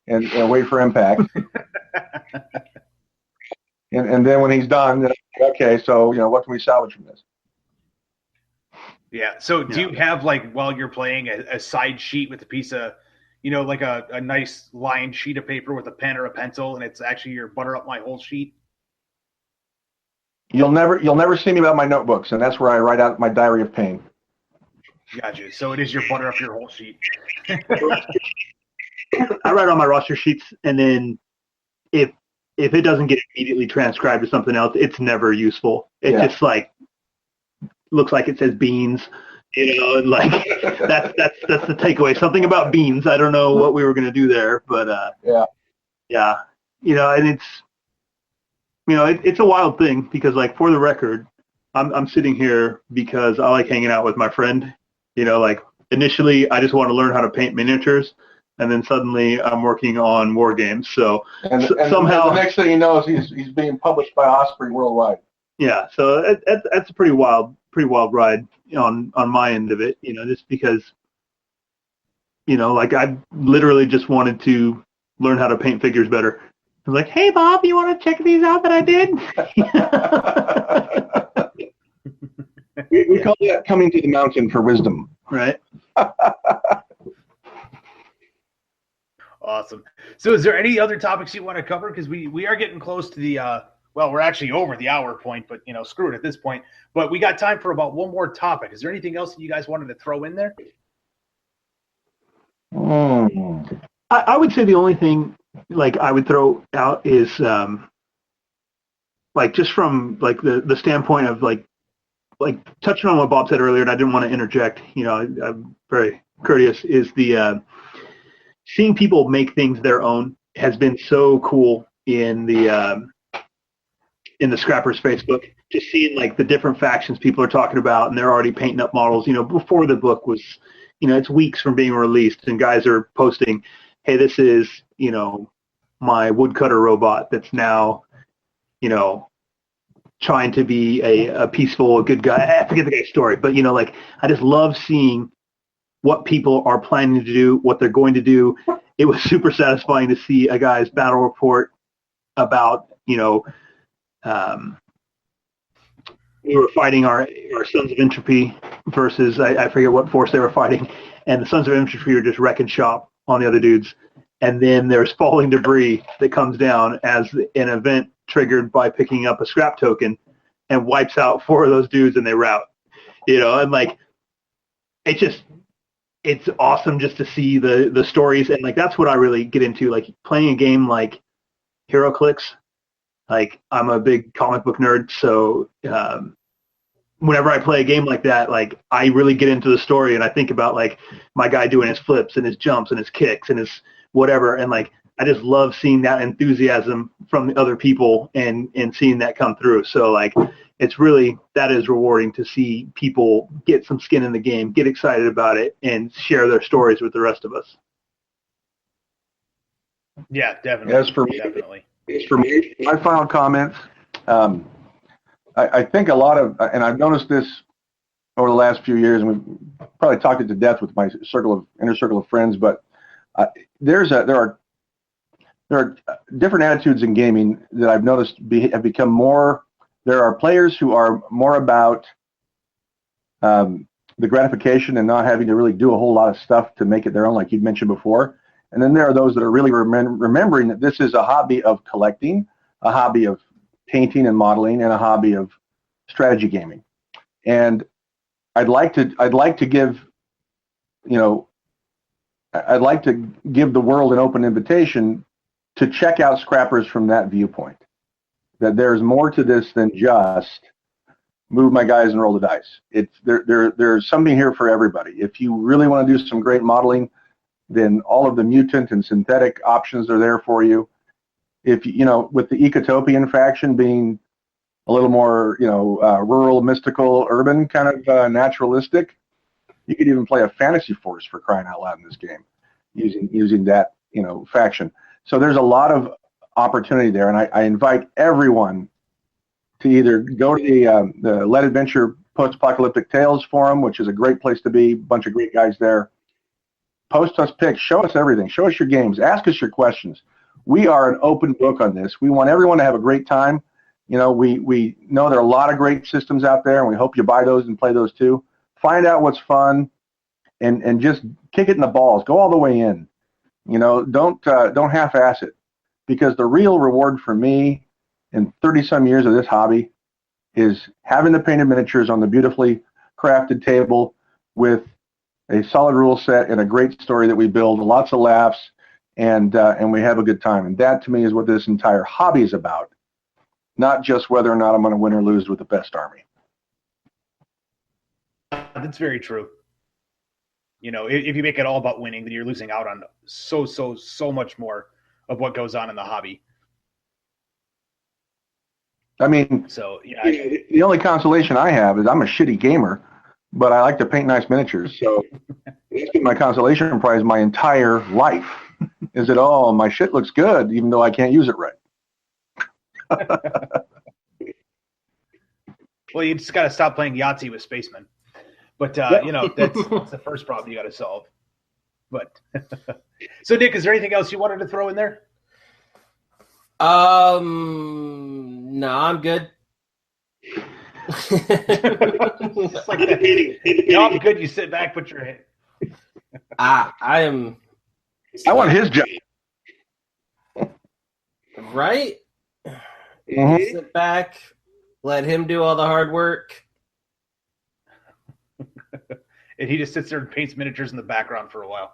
and wait for impact. and then when he's done, okay, so what can we salvage from this? Yeah. So do you have, like, while you're playing, a side sheet with a piece of, like a nice lined sheet of paper with a pen or a pencil, and it's actually your butter up my whole sheet? You'll never see me without my notebooks, and that's where I write out my diary of pain. Gotcha. So it is your butter up your whole sheet. I write on my roster sheets, and then if it doesn't get immediately transcribed to something else, it's never useful. It just like looks like it says beans, and like that's the takeaway. Something about beans. I don't know what we were gonna do there, but yeah, and it's a wild thing because, like, for the record, I'm sitting here because I like hanging out with my friend. Like, initially I just want to learn how to paint miniatures, and then suddenly I'm working on war games. So and somehow the next thing you know is he's being published by Osprey worldwide. Yeah, so that's a pretty wild ride on my end of it. Just because like, I literally just wanted to learn how to paint figures better. I was like, hey Bob, you want to check these out that I did? we call that coming to the mountain for wisdom. Right. Awesome. So is there any other topics you want to cover? Because we are getting close to the, well, we're actually over the hour point, but, screw it at this point. But we got time for about one more topic. Is there anything else that you guys wanted to throw in there? I would say the only thing, like, I would throw out is, like, just from, like, the standpoint of, like touching on what Bob said earlier, and I didn't want to interject, I'm very courteous, is the seeing people make things their own has been so cool in the Scrappers Facebook. Just seeing, like, the different factions people are talking about, and they're already painting up models, before the book was, it's weeks from being released, and guys are posting, hey, this is, my woodcutter robot that's now, trying to be a peaceful, good guy. I forget the guy's story, but, like, I just love seeing what people are planning to do, what they're going to do. It was super satisfying to see a guy's battle report about, we were fighting our Sons of Entropy versus, I forget what force they were fighting, and the Sons of Entropy are just wrecking shop on the other dudes. And then there's falling debris that comes down as an event triggered by picking up a scrap token and wipes out 4 of those dudes, and they rout. And, like, it's awesome just to see the stories, and, like, that's what I really get into, like, playing a game like HeroClix. Like, I'm a big comic book nerd, so whenever I play a game like that, like, I really get into the story, and I think about, like, my guy doing his flips and his jumps and his kicks and his whatever, and, like, I just love seeing that enthusiasm from the other people and seeing that come through. So, like, it's really, that is rewarding to see people get some skin in the game, get excited about it, and share their stories with the rest of us. Yeah, definitely. As for me, my final comments, I think a lot of, and I've noticed this over the last few years, and we've probably talked it to death with my inner circle of friends, but there are different attitudes in gaming that I've noticed have become more. There are players who are more about the gratification and not having to really do a whole lot of stuff to make it their own, like you'd mentioned before. And then there are those that are really remembering that this is a hobby of collecting, a hobby of painting and modeling, and a hobby of strategy gaming. And I'd like to give, I'd like to give the world an open invitation to check out Scrappers from that viewpoint. That there's more to this than just move my guys and roll the dice. There's something here for everybody. If you really want to do some great modeling, then all of the mutant and synthetic options are there for you. If with the Ecotopian faction being a little more, rural, mystical, urban, kind of naturalistic, you could even play a fantasy force, for crying out loud, in this game, using that faction. So there's a lot of opportunity there, and I invite everyone to either go to the Let Adventure Post-Apocalyptic Tales forum, which is a great place to be, bunch of great guys there. Post us pics, show us everything, show us your games, ask us your questions. We are an open book on this. We want everyone to have a great time. You know, we know there are a lot of great systems out there, and we hope you buy those and play those too. Find out what's fun, and just kick it in the balls. Go all the way in. You know, don't half-ass it, because the real reward for me in 30-some years of this hobby is having the painted miniatures on the beautifully crafted table with a solid rule set and a great story that we build, lots of laughs, and we have a good time. And that, to me, is what this entire hobby is about, not just whether or not I'm going to win or lose with the best army. That's very true. You know, if you make it all about winning, then you're losing out on so much more of what goes on in the hobby. I mean, so yeah, the only consolation I have is I'm a shitty gamer, but I like to paint nice miniatures. So it's been my consolation prize my entire life. Is it all my shit looks good, even though I can't use it right? Well, you just got to stop playing Yahtzee with spacemen. But you know, that's the first problem you got to solve. But so, Nick, is there anything else you wanted to throw in there? No, I'm good. Just like that. No, I'm good. You sit back, put your head. I am. I want his job. Right? Mm-hmm. Sit back, let him do all the hard work. And he just sits there and paints miniatures in the background for a while.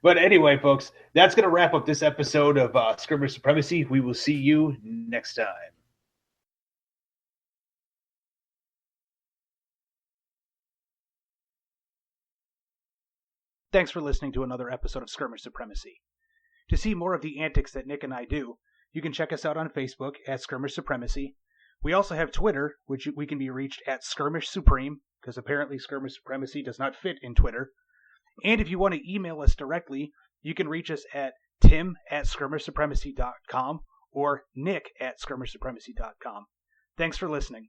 But anyway, folks, that's going to wrap up this episode of Skirmish Supremacy. We will see you next time. Thanks for listening to another episode of Skirmish Supremacy. To see more of the antics that Nick and I do, you can check us out on Facebook at Skirmish Supremacy. We also have Twitter, which we can be reached at Skirmish Supreme, because apparently Skirmish Supremacy does not fit in Twitter. And if you want to email us directly, you can reach us at tim@skirmishsupremacy.com or nick@skirmishsupremacy.com. Thanks for listening.